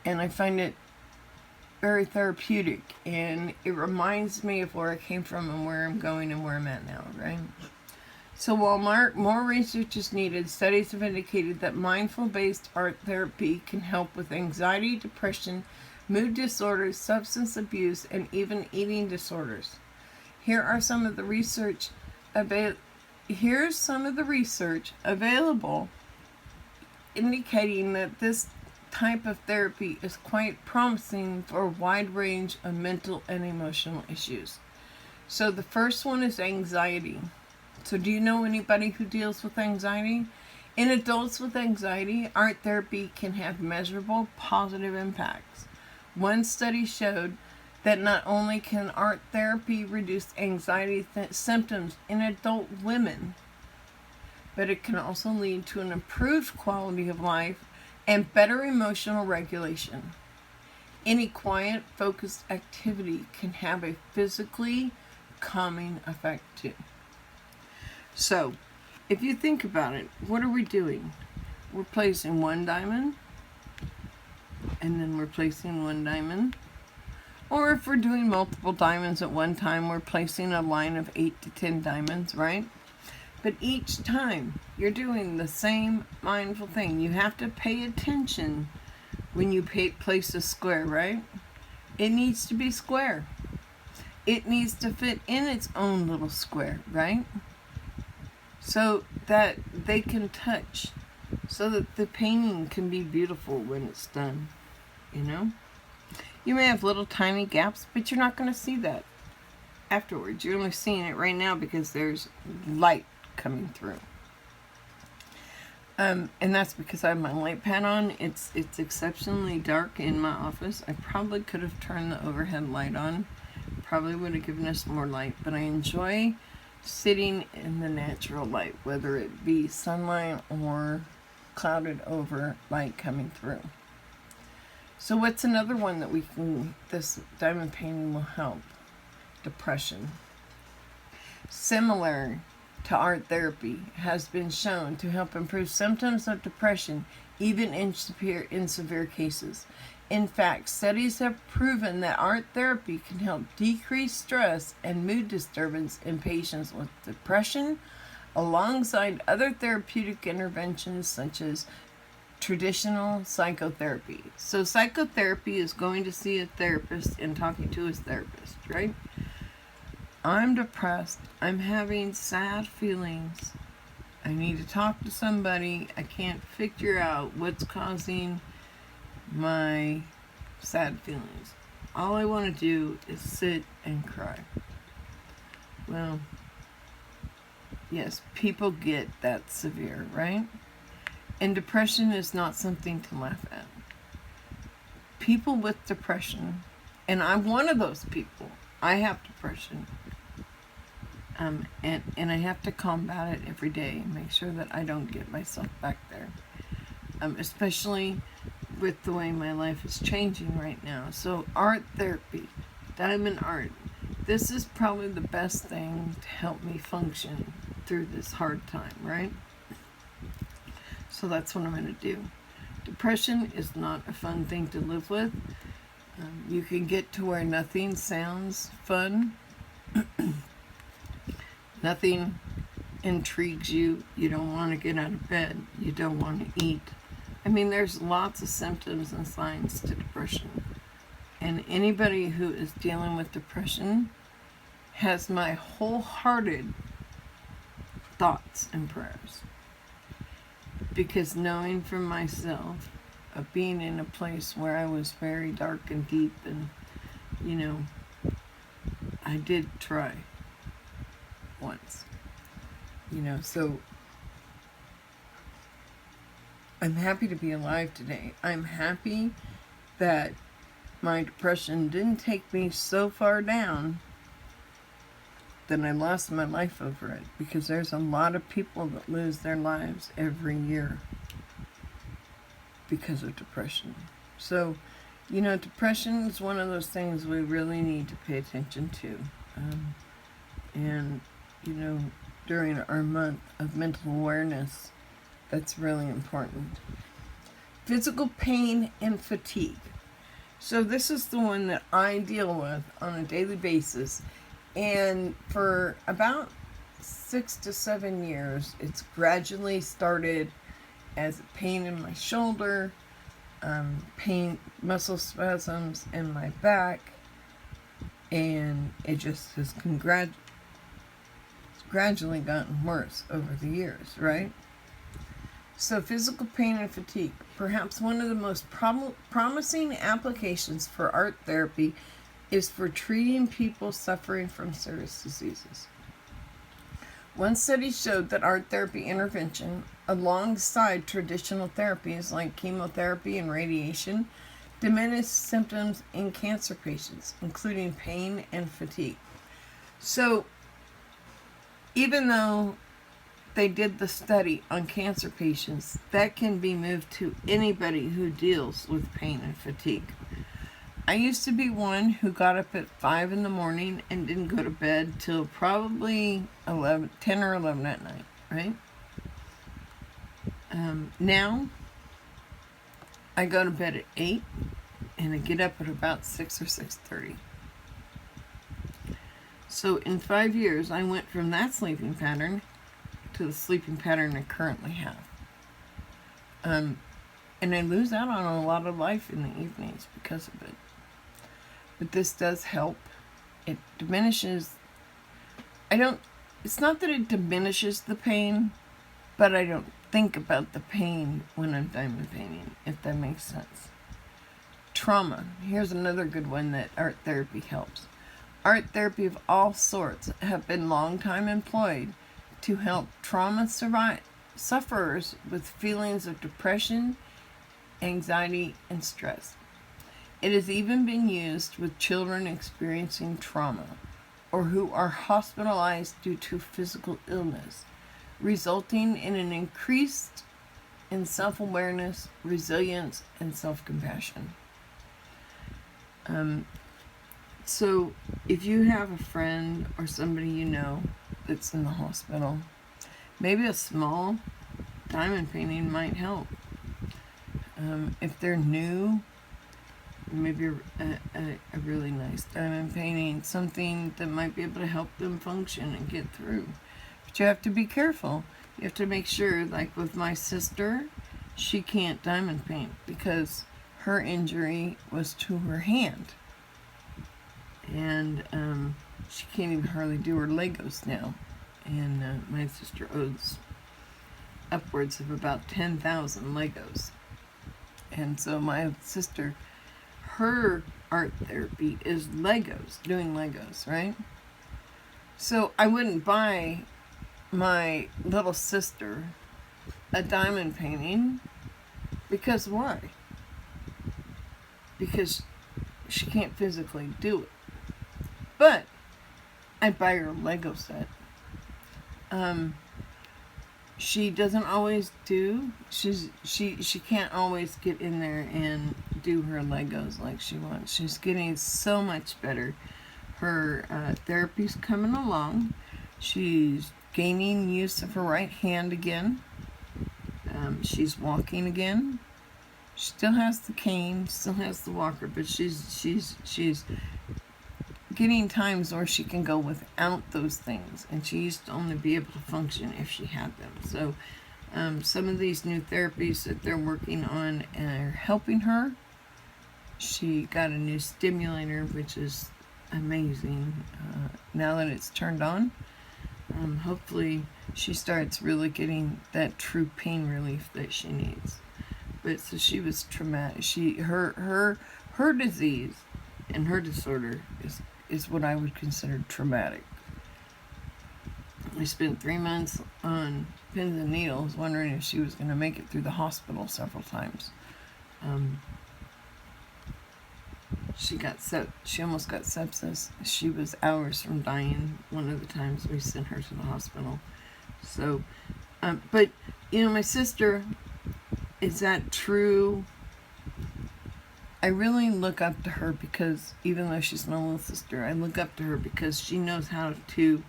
I find it very therapeutic, and it reminds me of where I came from and where I'm going and where I'm at now, right? So while more research is needed, studies have indicated that mindful-based art therapy can help with anxiety, depression, mood disorders, substance abuse, and even eating disorders. Here's some of the research available indicating that this type of therapy is quite promising for a wide range of mental and emotional issues. So the first one is anxiety. So do you know anybody who deals with anxiety? In adults with anxiety, art therapy can have measurable positive impacts. One study showed that not only can art therapy reduce anxiety symptoms in adult women, but it can also lead to an improved quality of life and better emotional regulation. Any quiet, focused activity can have a physically calming effect too. So, if you think about it, what are we doing? We're placing one diamond, and then we're placing one diamond. Or if we're doing multiple diamonds at one time, we're placing a line of 8 to 10 diamonds, right? But each time you're doing the same mindful thing. You have to pay attention when you place a square, right? It needs to be square. It needs to fit in its own little square, right? So that they can touch, so that the painting can be beautiful when it's done, you know? You may have little tiny gaps, but you're not going to see that afterwards. You're only seeing it right now because there's light coming through. And that's because I have my light pad on. It's exceptionally dark in my office. I probably could have turned the overhead light on. Probably would have given us more light, but I enjoy sitting in the natural light, whether it be sunlight or clouded over light coming through. So what's another one that this diamond painting will help? Depression. Similar to art therapy, has been shown to help improve symptoms of depression, even in severe cases. In fact, studies have proven that art therapy can help decrease stress and mood disturbance in patients with depression, alongside other therapeutic interventions such as traditional psychotherapy. So psychotherapy is going to see a therapist and talking to his therapist, right? I'm depressed. I'm having sad feelings. I need to talk to somebody. I can't figure out what's causing my sad feelings. All I want to do is sit and cry. Well, yes, people get that severe, right? And depression is not something to laugh at. People with depression, and I'm one of those people. I have depression. And I have to combat it every day, make sure that I don't get myself back there. Especially with the way my life is changing right now. So art therapy, diamond art, this is probably the best thing to help me function through this hard time, right? So that's what I'm going to do. Depression is not a fun thing to live with. You can get to where nothing sounds fun. Nothing intrigues you. You don't want to get out of bed. You don't want to eat. I mean, there's lots of symptoms and signs to depression. And anybody who is dealing with depression has my wholehearted thoughts and prayers. Because knowing for myself of being in a place where I was very dark and deep, and, you know, I did try once, you know, so I'm happy to be alive today. I'm happy that my depression didn't take me so far down that I lost my life over it, because there's a lot of people that lose their lives every year because of depression. So, you know, depression is one of those things we really need to pay attention to. And, you know, during our month of mental awareness, that's really important. Physical pain and fatigue. So this is the one that I deal with on a daily basis. And for about 6 to 7 years, it's gradually started as a pain in my shoulder, pain, muscle spasms in my back, and it just has gradually gotten worse over the years, right? So physical pain and fatigue, perhaps one of the most promising applications for art therapy is for treating people suffering from serious diseases. One study showed that art therapy intervention, alongside traditional therapies like chemotherapy and radiation, diminished symptoms in cancer patients, including pain and fatigue. So, even though they did the study on cancer patients, that can be moved to anybody who deals with pain and fatigue. I used to be one who got up at 5 in the morning and didn't go to bed till probably 10 or 11 at night, right? Now, I go to bed at 8 and I get up at about 6 or 6:30. So in 5 years, I went from that sleeping pattern to the sleeping pattern I currently have. And I lose out on a lot of life in the evenings because of it. But this does help. It diminishes, it's not that it diminishes the pain, but I don't think about the pain when I'm diamond painting, if that makes sense. Trauma. Here's another good one that art therapy helps. Art therapy of all sorts have been long time employed to help trauma sufferers with feelings of depression, anxiety, and stress. It has even been used with children experiencing trauma or who are hospitalized due to physical illness, resulting in an increase in self-awareness, resilience, and self-compassion. So if you have a friend or somebody you know that's in the hospital, maybe a small diamond painting might help. If they're new, maybe a really nice diamond painting, something that might be able to help them function and get through. But you have to be careful. You have to make sure, like with my sister, she can't diamond paint because her injury was to her hand. And she can't even hardly do her Legos now. And my sister owes upwards of about 10,000 Legos. And so my sister, her art therapy is Legos, doing Legos, right? So I wouldn't buy my little sister a diamond painting because why? Because she can't physically do it. But I'd buy her a Lego set. She doesn't always do. She can't always get in there and do her Legos like she wants. She's getting so much better. Her therapy's coming along. She's gaining use of her right hand again. She's walking again. She still has the cane, still has the walker, but she's getting times where she can go without those things, and she used to only be able to function if she had them. So some of these new therapies that they're working on are helping her. She got a new stimulator, which is amazing now that it's turned on. Hopefully she starts really getting that true pain relief that she needs. But so she was traumatic. Her disease and her disorder is what I would consider traumatic. I spent 3 months on pins and needles, wondering if she was going to make it through the hospital several times. She almost got sepsis. She was hours from dying one of the times we sent her to the hospital. So, but my sister, is that true? I really look up to her because even though she's my little sister, I look up to her because she knows how to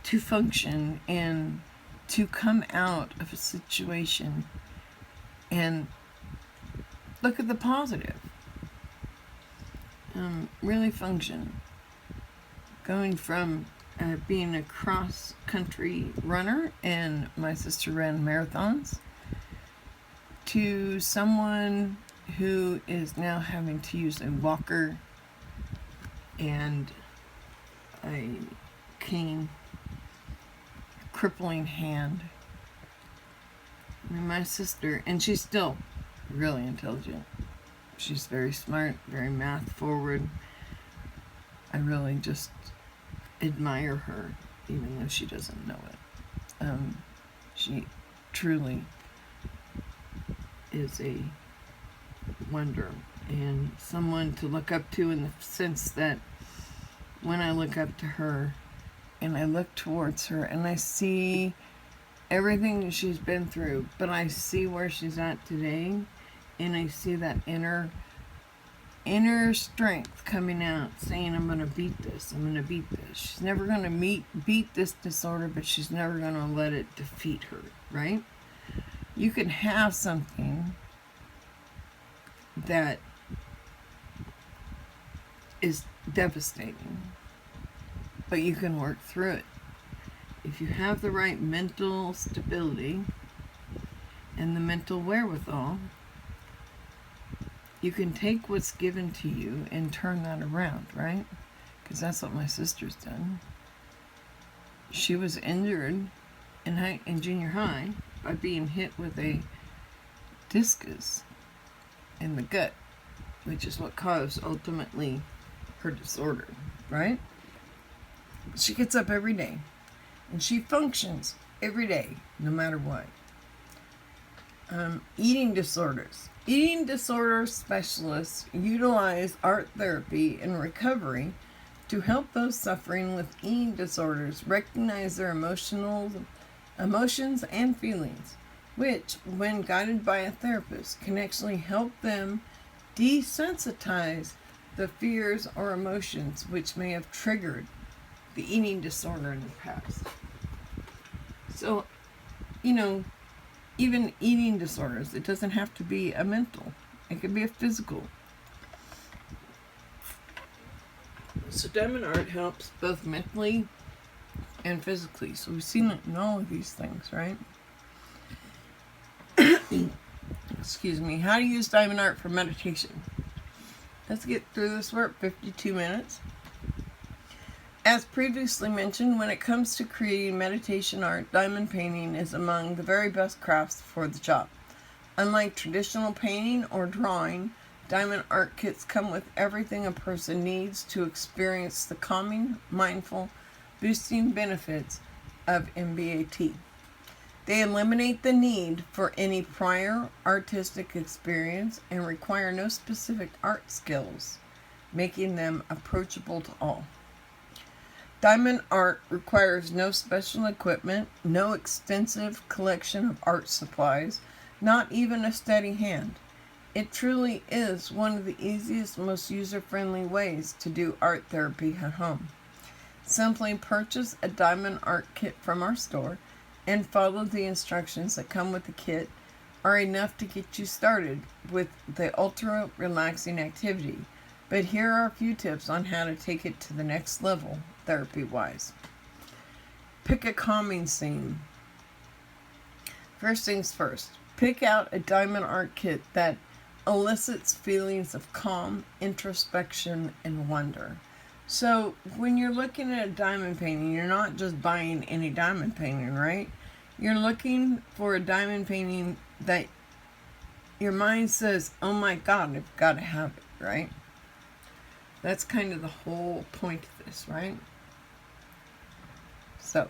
function and to come out of a situation and look at the positive. Really function. Going from being a cross-country runner, and my sister ran marathons, to someone who is now having to use a walker and a cane, a crippling hand. I mean, my sister, and she's still really intelligent. She's very smart, very math forward. I really just admire her. even though she doesn't know it. She truly is a wonder and someone to look up to, in the sense that when I look up to her and I look towards her and I see everything that she's been through, but I see where she's at today, and I see that inner strength coming out, saying, I'm going to beat this, I'm going to beat this. She's never going to beat this disorder, but she's never going to let it defeat her, right? You can have something that is devastating, but you can work through it. If you have the right mental stability and the mental wherewithal, you can take what's given to you and turn that around, right? Because that's what my sister's done. She was injured in junior high by being hit with a discus in the gut, which is what caused ultimately her disorder, right? She gets up every day and she functions every day, no matter what. Eating disorders. Eating disorder specialists utilize art therapy and recovery to help those suffering with eating disorders recognize their emotions and feelings, which, when guided by a therapist, can actually help them desensitize the fears or emotions which may have triggered the eating disorder in the past. So, even eating disorders, it doesn't have to be a mental. It could be a physical. So diamond art helps both mentally and physically. So we've seen it in all of these things, right? Excuse me. How to use diamond art for meditation. Let's get through this. We're at 52 minutes. As previously mentioned, when it comes to creating meditation art, diamond painting is among the very best crafts for the job. Unlike traditional painting or drawing, diamond art kits come with everything a person needs to experience the calming, mindful, boosting benefits of MBAT. They eliminate the need for any prior artistic experience and require no specific art skills, making them approachable to all. Diamond art requires no special equipment, no extensive collection of art supplies, not even a steady hand. It truly is one of the easiest, most user-friendly ways to do art therapy at home. Simply purchase a diamond art kit from our store and follow the instructions that come with the kit are enough to get you started with the ultra relaxing activity. But here are a few tips on how to take it to the next level, therapy-wise. Pick a calming scene. First things first, pick out a diamond art kit that elicits feelings of calm, introspection, and wonder. So when you're looking at a diamond painting, you're not just buying any diamond painting, right? You're looking for a diamond painting that your mind says, oh my God, I've got to have it, right? That's kind of the whole point of this, right? So,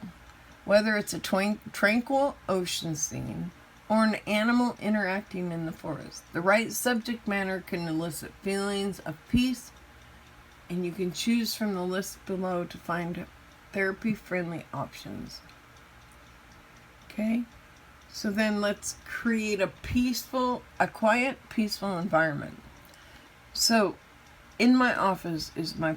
whether it's a tranquil ocean scene or an animal interacting in the forest, the right subject matter can elicit feelings of peace, and you can choose from the list below to find therapy-friendly options. Okay? So then let's create a quiet, peaceful environment. So, in my office is my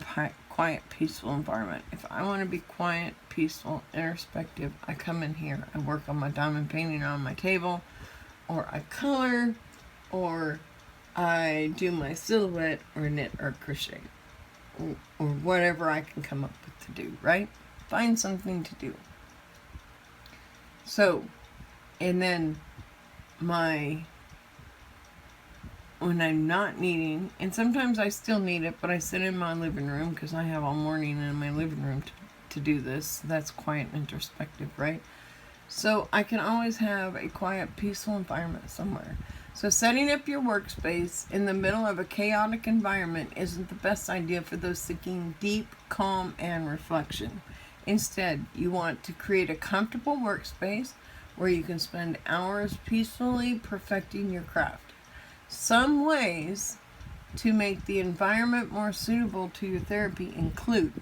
quiet, peaceful environment. If I want to be quiet, peaceful, introspective, I come in here. I work on my diamond painting on my table, or I color, or I do my silhouette, or knit, or crochet, or whatever I can come up with to do, right? Find something to do. So, and then when I'm not needing, and sometimes I still need it, but I sit in my living room because I have all morning in my living room to do this. That's quiet and introspective, right? So I can always have a quiet, peaceful environment somewhere. So setting up your workspace in the middle of a chaotic environment isn't the best idea for those seeking deep calm and reflection. Instead, you want to create a comfortable workspace where you can spend hours peacefully perfecting your craft. Some ways to make the environment more suitable to your therapy include: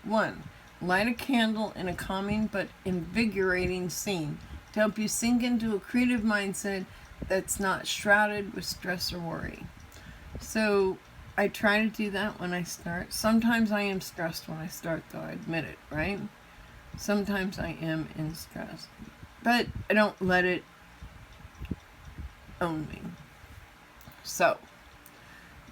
1. Light a candle in a calming but invigorating scene to help you sink into a creative mindset that's not shrouded with stress or worry. So I try to do that when I start. Sometimes I am stressed when I start, though, I admit it, right? Sometimes I am in stress. But I don't let it own me. So,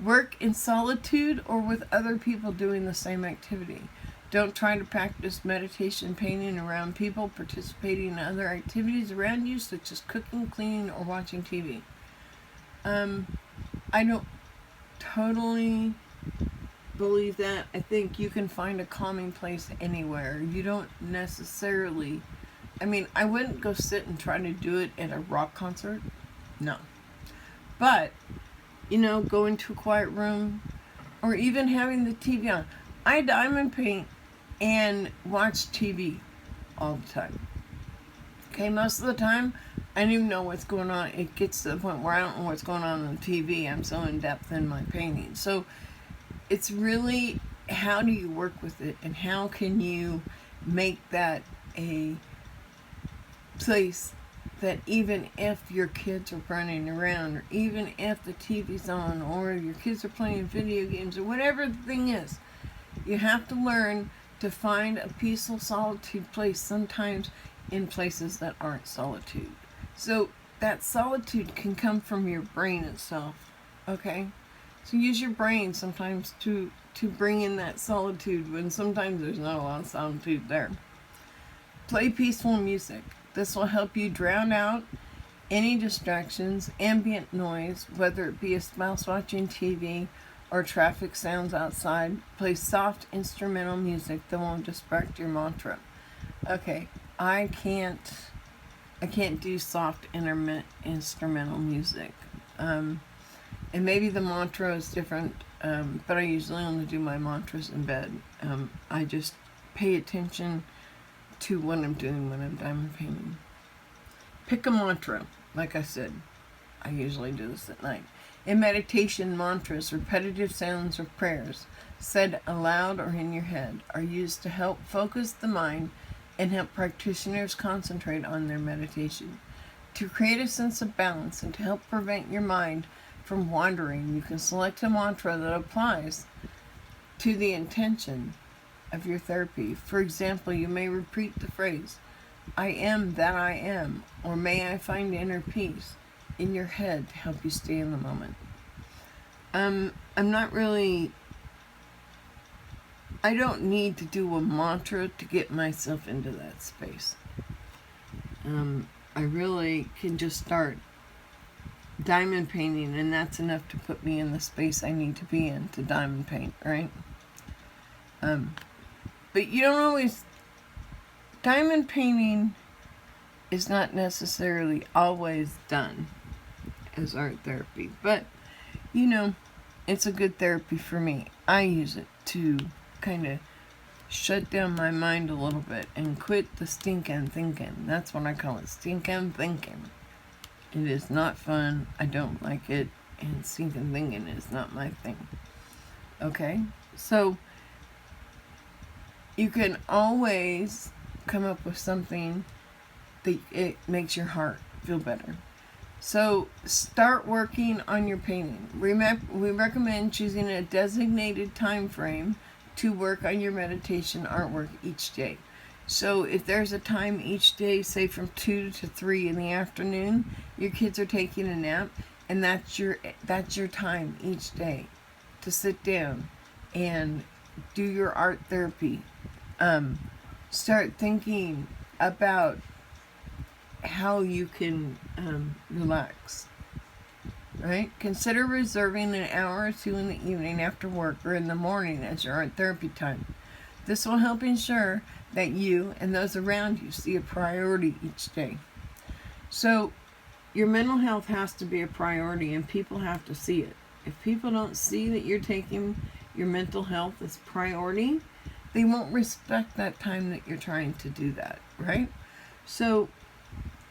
work in solitude or with other people doing the same activity. Don't try to practice meditation painting around people participating in other activities around you, such as cooking, cleaning, or watching TV. I don't totally believe that. I think you can find a calming place anywhere. You don't necessarily... I wouldn't go sit and try to do it at a rock concert. No. But, go into a quiet room, or even having the TV on. I diamond paint and watch TV all the time. Okay, most of the time, I don't even know what's going on. It gets to the point where I don't know what's going on the TV. I'm so in depth in my painting. So, it's really, how do you work with it, and how can you make that a place that even if your kids are running around, or even if the TV's on, or your kids are playing video games, or whatever the thing is, you have to learn to find a peaceful solitude place, sometimes in places that aren't solitude. So that solitude can come from your brain itself, okay? So use your brain sometimes to bring in that solitude when sometimes there's not a lot of solitude there. Play peaceful music. This will help you drown out any distractions, ambient noise, whether it be a spouse watching TV or traffic sounds outside. Play soft instrumental music that won't distract your mantra. Okay, I can't do soft instrumental music. And maybe the mantra is different, but I usually only do my mantras in bed. I just pay attention to what I'm doing when I'm diamond painting. Pick a mantra. Like I said, I usually do this at night. In meditation, mantras, repetitive sounds or prayers said aloud or in your head, are used to help focus the mind and help practitioners concentrate on their meditation. To create a sense of balance and to help prevent your mind from wandering, you can select a mantra that applies to the intention of your therapy. For example, you may repeat the phrase, I am that I am, or may I find inner peace, in your head to help you stay in the moment. I don't need to do a mantra to get myself into that space. I really can just start diamond painting, and that's enough to put me in the space I need to be in to diamond paint, right? But you don't always... Diamond painting is not necessarily always done as art therapy, but, it's a good therapy for me. I use it to kind of shut down my mind a little bit and quit the stinking thinking. That's what I call it, stinking thinking. It is not fun. I don't like it, and stinking thinking is not my thing. Okay? So, you can always come up with something that it makes your heart feel better. So start working on your painting. We recommend choosing a designated time frame to work on your meditation artwork each day. So if there's a time each day, say from 2 to 3 in the afternoon, your kids are taking a nap, and that's your time each day to sit down and do your art therapy. Start thinking about how you can relax, right? Consider reserving an hour or two in the evening after work or in the morning as your art therapy time. This will help ensure that you and those around you see a priority each day. So your mental health has to be a priority, and people have to see it. If people don't see that you're taking your mental health as priority, they won't respect that time that you're trying to do that, right? So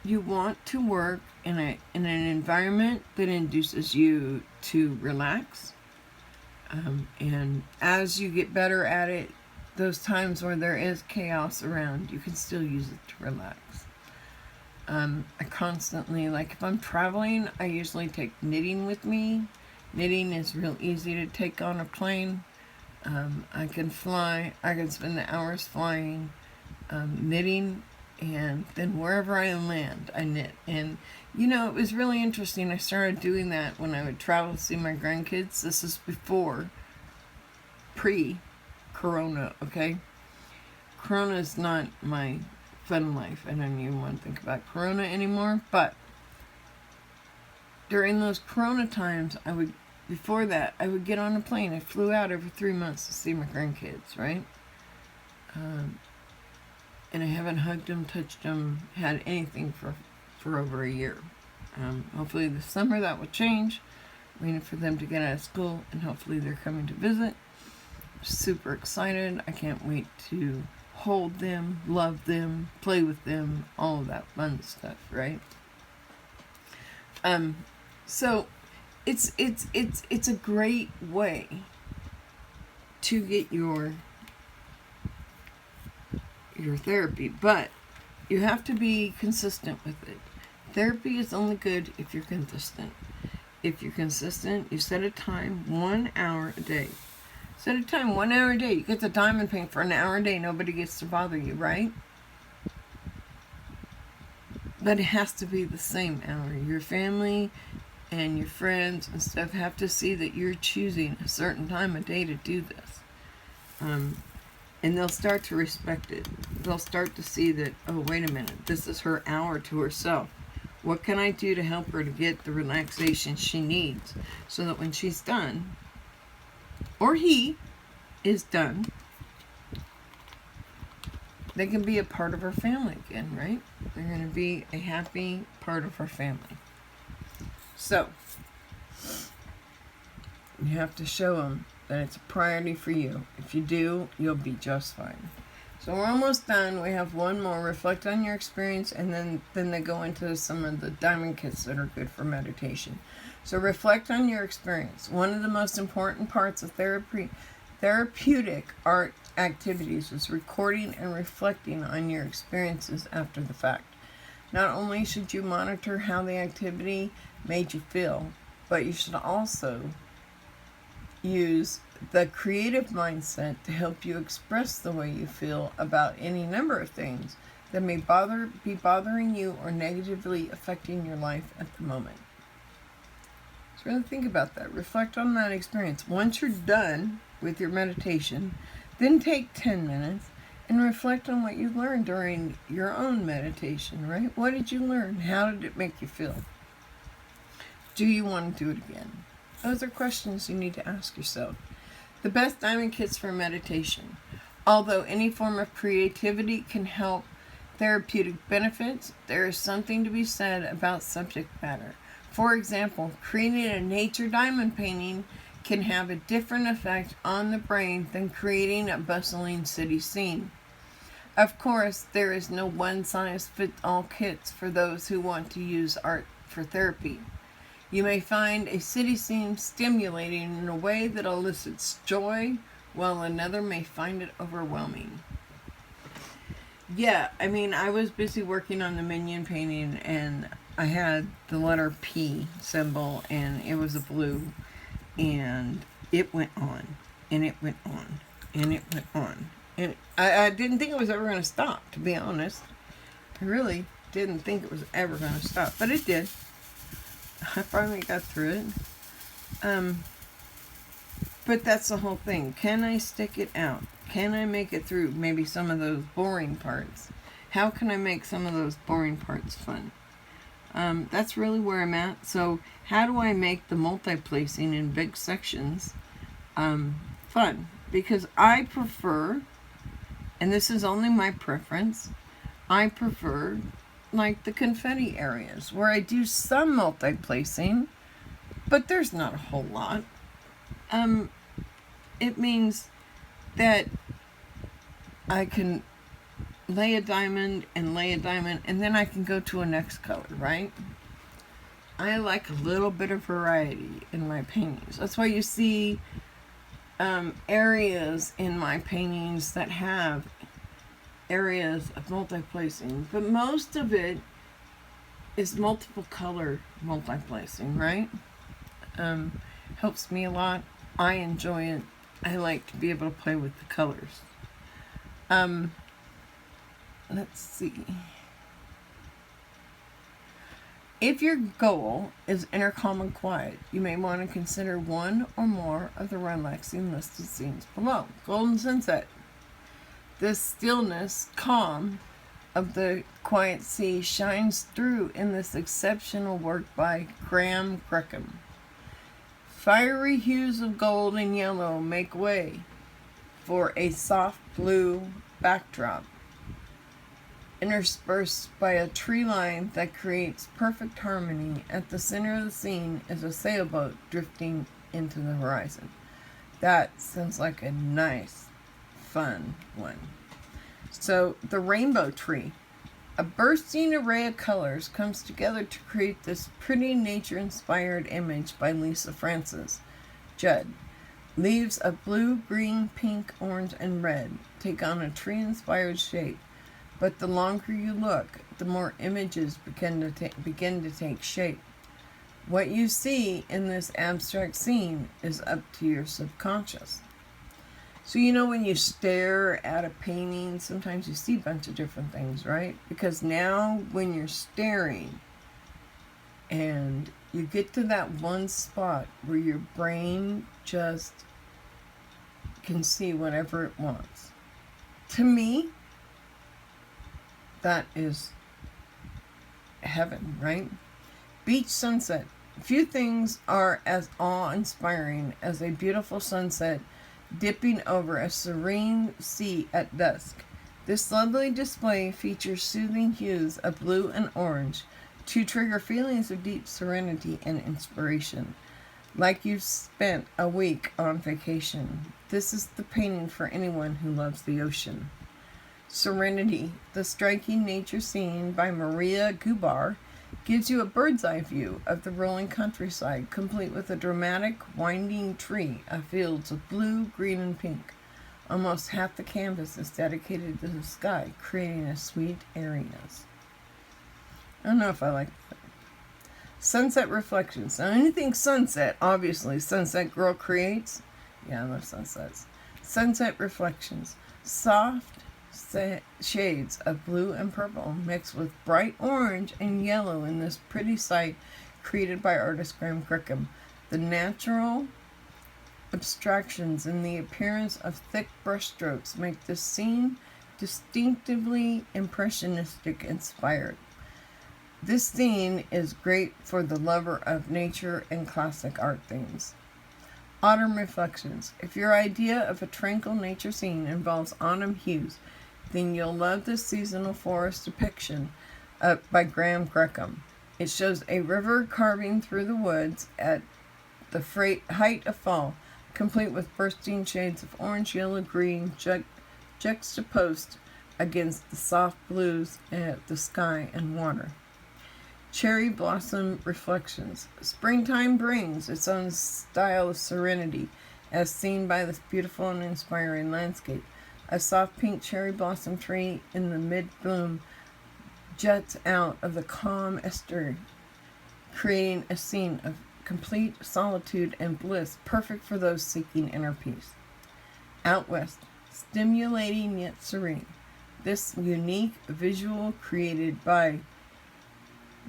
you want to work in an environment that induces you to relax. And as you get better at it, those times where there is chaos around, you can still use it to relax. I constantly, like if I'm traveling, I usually take knitting with me. Knitting is real easy to take on a plane. I can fly, I can spend the hours flying, knitting, and then wherever I land, I knit. And you know, it was really interesting. I started doing that when I would travel to see my grandkids. This is before, pre-corona, okay? Corona is not my fun life. I don't even want to think about corona anymore. But during those corona times, before that, I would get on a plane. I flew out every 3 months to see my grandkids, right? And I haven't hugged them, touched them, had anything for over a year. Hopefully this summer that will change. Waiting for them to get out of school, and hopefully they're coming to visit. Super excited. I can't wait to hold them, love them, play with them, all of that fun stuff, right? So it's a great way to get your therapy, but you have to be consistent with it. Therapy is only good if you're consistent. If you're consistent, you set a time, 1 hour a day. Set a time, 1 hour a day. You get the diamond paint for an hour a day. Nobody gets to bother you, right? But it has to be the same hour. Your family and your friends and stuff have to see that you're choosing a certain time of day to do this. And they'll start to respect it. They'll start to see that, oh, wait a minute, this is her hour to herself. What can I do to help her to get the relaxation she needs so that when she's done, or he is done, they can be a part of our family again, right? They're going to be a happy part of our family. So, you have to show them that it's a priority for you. If you do, you'll be just fine. So we're almost done. We have one more. Reflect on your experience, and then they go into some of the diamond kits that are good for meditation. So reflect on your experience. One of the most important parts of therapeutic art activities is recording and reflecting on your experiences after the fact. Not only should you monitor how the activity made you feel, but you should also use the creative mindset to help you express the way you feel about any number of things that may be bothering you or negatively affecting your life at the moment. So really think about that. Reflect on that experience. Once you're done with your meditation, then take 10 minutes and reflect on what you learned during your own meditation, right? What did you learn? How did it make you feel? Do you want to do it again? Those are questions you need to ask yourself. The best diamond kits for meditation. Although any form of creativity can help therapeutic benefits, there is something to be said about subject matter. For example, creating a nature diamond painting can have a different effect on the brain than creating a bustling city scene. Of course, there is no one-size-fits-all kits for those who want to use art for therapy. You may find a city scene stimulating in a way that elicits joy, while another may find it overwhelming. Yeah, I mean, I was busy working on the minion painting, and I had the letter P symbol, and it was a blue, and it went on, and it went on, and it went on. And I didn't think it was ever going to stop, to be honest. I really didn't think it was ever going to stop, but it did. I finally got through it. But that's the whole thing. Can I stick it out? Can I make it through maybe some of those boring parts? How can I make some of those boring parts fun? That's really where I'm at. So how do I make the multi-placing in big sections fun? Because I prefer, and this is only my preference, I prefer like the confetti areas where I do some multi-placing, but there's not a whole lot. It means that I can lay a diamond and lay a diamond, and then I can go to a next color, right? I like a little bit of variety in my paintings. That's why you see areas in my paintings that have areas of multi-placing, but most of it is multiple color multi-placing, right? Helps me a lot. I enjoy it. I like to be able to play with the colors. Let's see. If your goal is inner calm and quiet, you may want to consider one or more of the relaxing listed scenes below. Golden sunset. This stillness, calm of the quiet sea shines through in this exceptional work by Graham Gresham. Fiery hues of gold and yellow make way for a soft blue backdrop, interspersed by a tree line that creates perfect harmony. At the center of the scene is a sailboat drifting into the horizon. That sounds like a nice, fun one. So, the rainbow tree. A bursting array of colors comes together to create this pretty nature-inspired image by Lisa Francis Judd. Leaves of blue, green, pink, orange, and red take on a tree-inspired shape. But the longer you look, the more images begin to take shape. What you see in this abstract scene is up to your subconscious. So when you stare at a painting, sometimes you see a bunch of different things, right? Because now when you're staring and you get to that one spot where your brain just can see whatever it wants. To me, that is heaven, right? Beach sunset. Few things are as awe-inspiring as a beautiful sunset dipping over a serene sea at dusk. This lovely display features soothing hues of blue and orange to trigger feelings of deep serenity and inspiration, like you've spent a week on vacation. This is the painting for anyone who loves the ocean. Serenity, the striking nature scene by Maria Gubar, gives you a bird's eye view of the rolling countryside, complete with a dramatic winding tree of fields of blue, green, and pink. Almost half the canvas is dedicated to the sky, creating a sweet airiness. I don't know if I like that. Sunset reflections. Now anything sunset, obviously, Sunset Girl creates. Yeah, I love sunsets. Sunset reflections. Soft shades of blue and purple mixed with bright orange and yellow in this pretty sight created by artist Graham Gresham. The natural abstractions in the appearance of thick brushstrokes make this scene distinctively impressionistic inspired. This scene is great for the lover of nature and classic art themes. Autumn reflections. If your idea of a tranquil nature scene involves autumn hues, then you'll love this seasonal forest depiction by Graham Gresham. It shows a river carving through the woods at the height of fall, complete with bursting shades of orange, yellow, green, juxtaposed against the soft blues of the sky and water. Cherry blossom reflections. Springtime brings its own style of serenity, as seen by this beautiful and inspiring landscape. A soft pink cherry blossom tree in the mid-bloom juts out of the calm estuary, creating a scene of complete solitude and bliss, perfect for those seeking inner peace. Out west, stimulating yet serene. This unique visual created by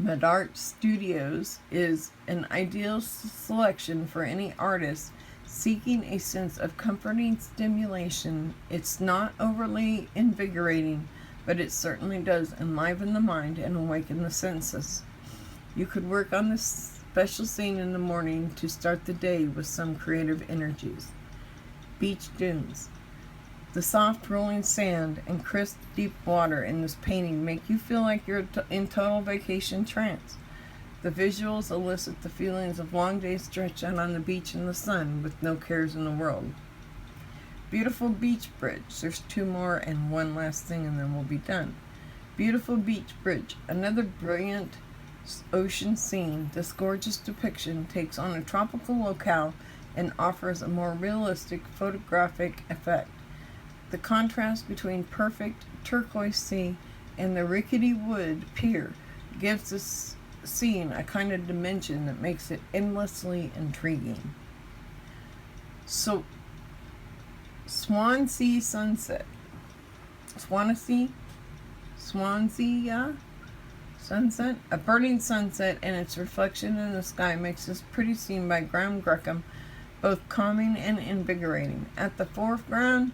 Madart Studios is an ideal selection for any artist seeking a sense of comforting stimulation. It's not overly invigorating, but it certainly does enliven the mind and awaken the senses. You could work on this special scene in the morning to start the day with some creative energies. Beach dunes. The soft rolling sand and crisp deep water in this painting make you feel like you're in total vacation trance. The visuals elicit the feelings of long days stretched out on the beach in the sun with no cares in the world. Beautiful beach bridge. There's 2 more and one last thing and then we'll be done. Beautiful beach bridge. Another brilliant ocean scene. This gorgeous depiction takes on a tropical locale and offers a more realistic photographic effect. The contrast between perfect turquoise sea and the rickety wood pier gives this scene a kind of dimension that makes it endlessly intriguing. So, Swansea sunset. Swansea sunset. A burning sunset and its reflection in the sky makes this pretty scene by Graham Gresham both calming and invigorating. At the foreground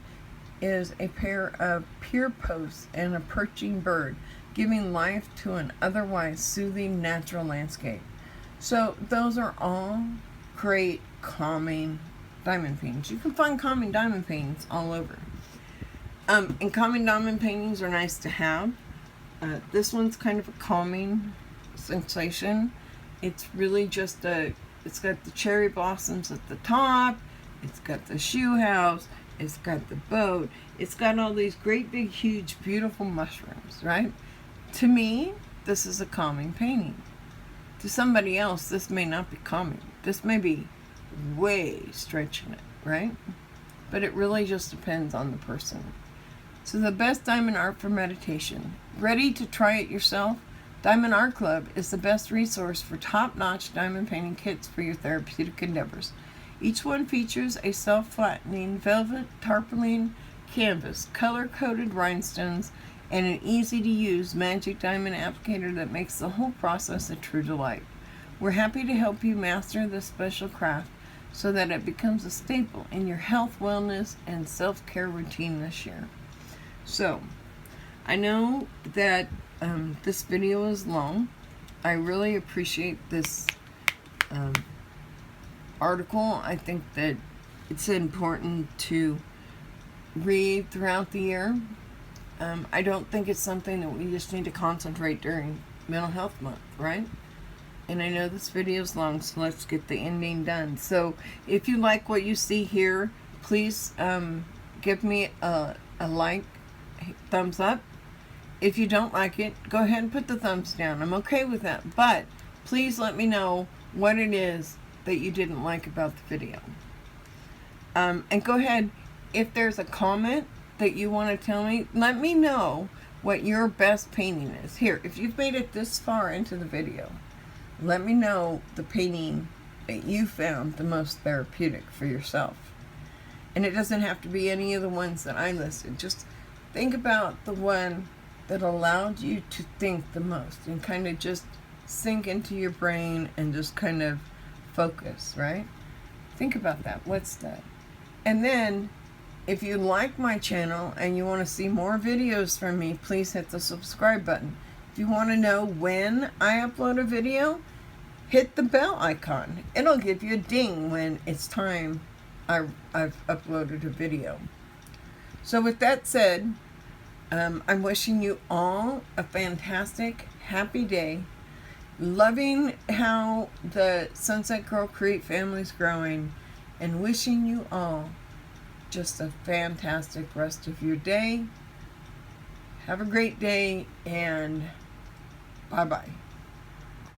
is a pair of pier posts and a perching bird, giving life to an otherwise soothing natural landscape. So those are all great calming diamond paintings. You can find calming diamond paintings all over. And calming diamond paintings are nice to have. This one's kind of a calming sensation. It's really just it's got the cherry blossoms at the top, it's got the shoe house, it's got the boat, it's got all these great big huge beautiful mushrooms, right? To me, this is a calming painting. To somebody else, this may not be calming. This may be way stretching it, right? But it really just depends on the person. So the best diamond art for meditation. Ready to try it yourself? Diamond Art Club is the best resource for top-notch diamond painting kits for your therapeutic endeavors. Each one features a self-flattening velvet tarpaulin canvas, color-coded rhinestones, and an easy-to-use magic diamond applicator that makes the whole process a true delight. We're happy to help you master this special craft so that it becomes a staple in your health, wellness, and self-care routine this year. So, I know that this video is long. I really appreciate this article. I think that it's important to read throughout the year. I don't think it's something that we just need to concentrate during Mental Health Month, right? And I know this video is long, so let's get the ending done. So if you like what you see here, please give me a like, thumbs up. If you don't like it, go ahead and put the thumbs down. I'm okay with that. But please let me know what it is that you didn't like about the video. And go ahead, if there's a comment that you want to tell me, let me know what your best painting is. Here, if you've made it this far into the video, let me know the painting that you found the most therapeutic for yourself. And it doesn't have to be any of the ones that I listed. Just think about the one that allowed you to think the most and kind of just sink into your brain and just kind of focus, right? Think about that. What's that? And then, if you like my channel and you want to see more videos from me, please hit the subscribe button. If you want to know when I upload a video, hit the bell icon. It'll give you a ding when it's time I've uploaded a video. So with that said, I'm wishing you all a fantastic, happy day. Loving how the Sunset Girl Create family is growing, and wishing you all just a fantastic rest of your day. Have a great day, and bye-bye.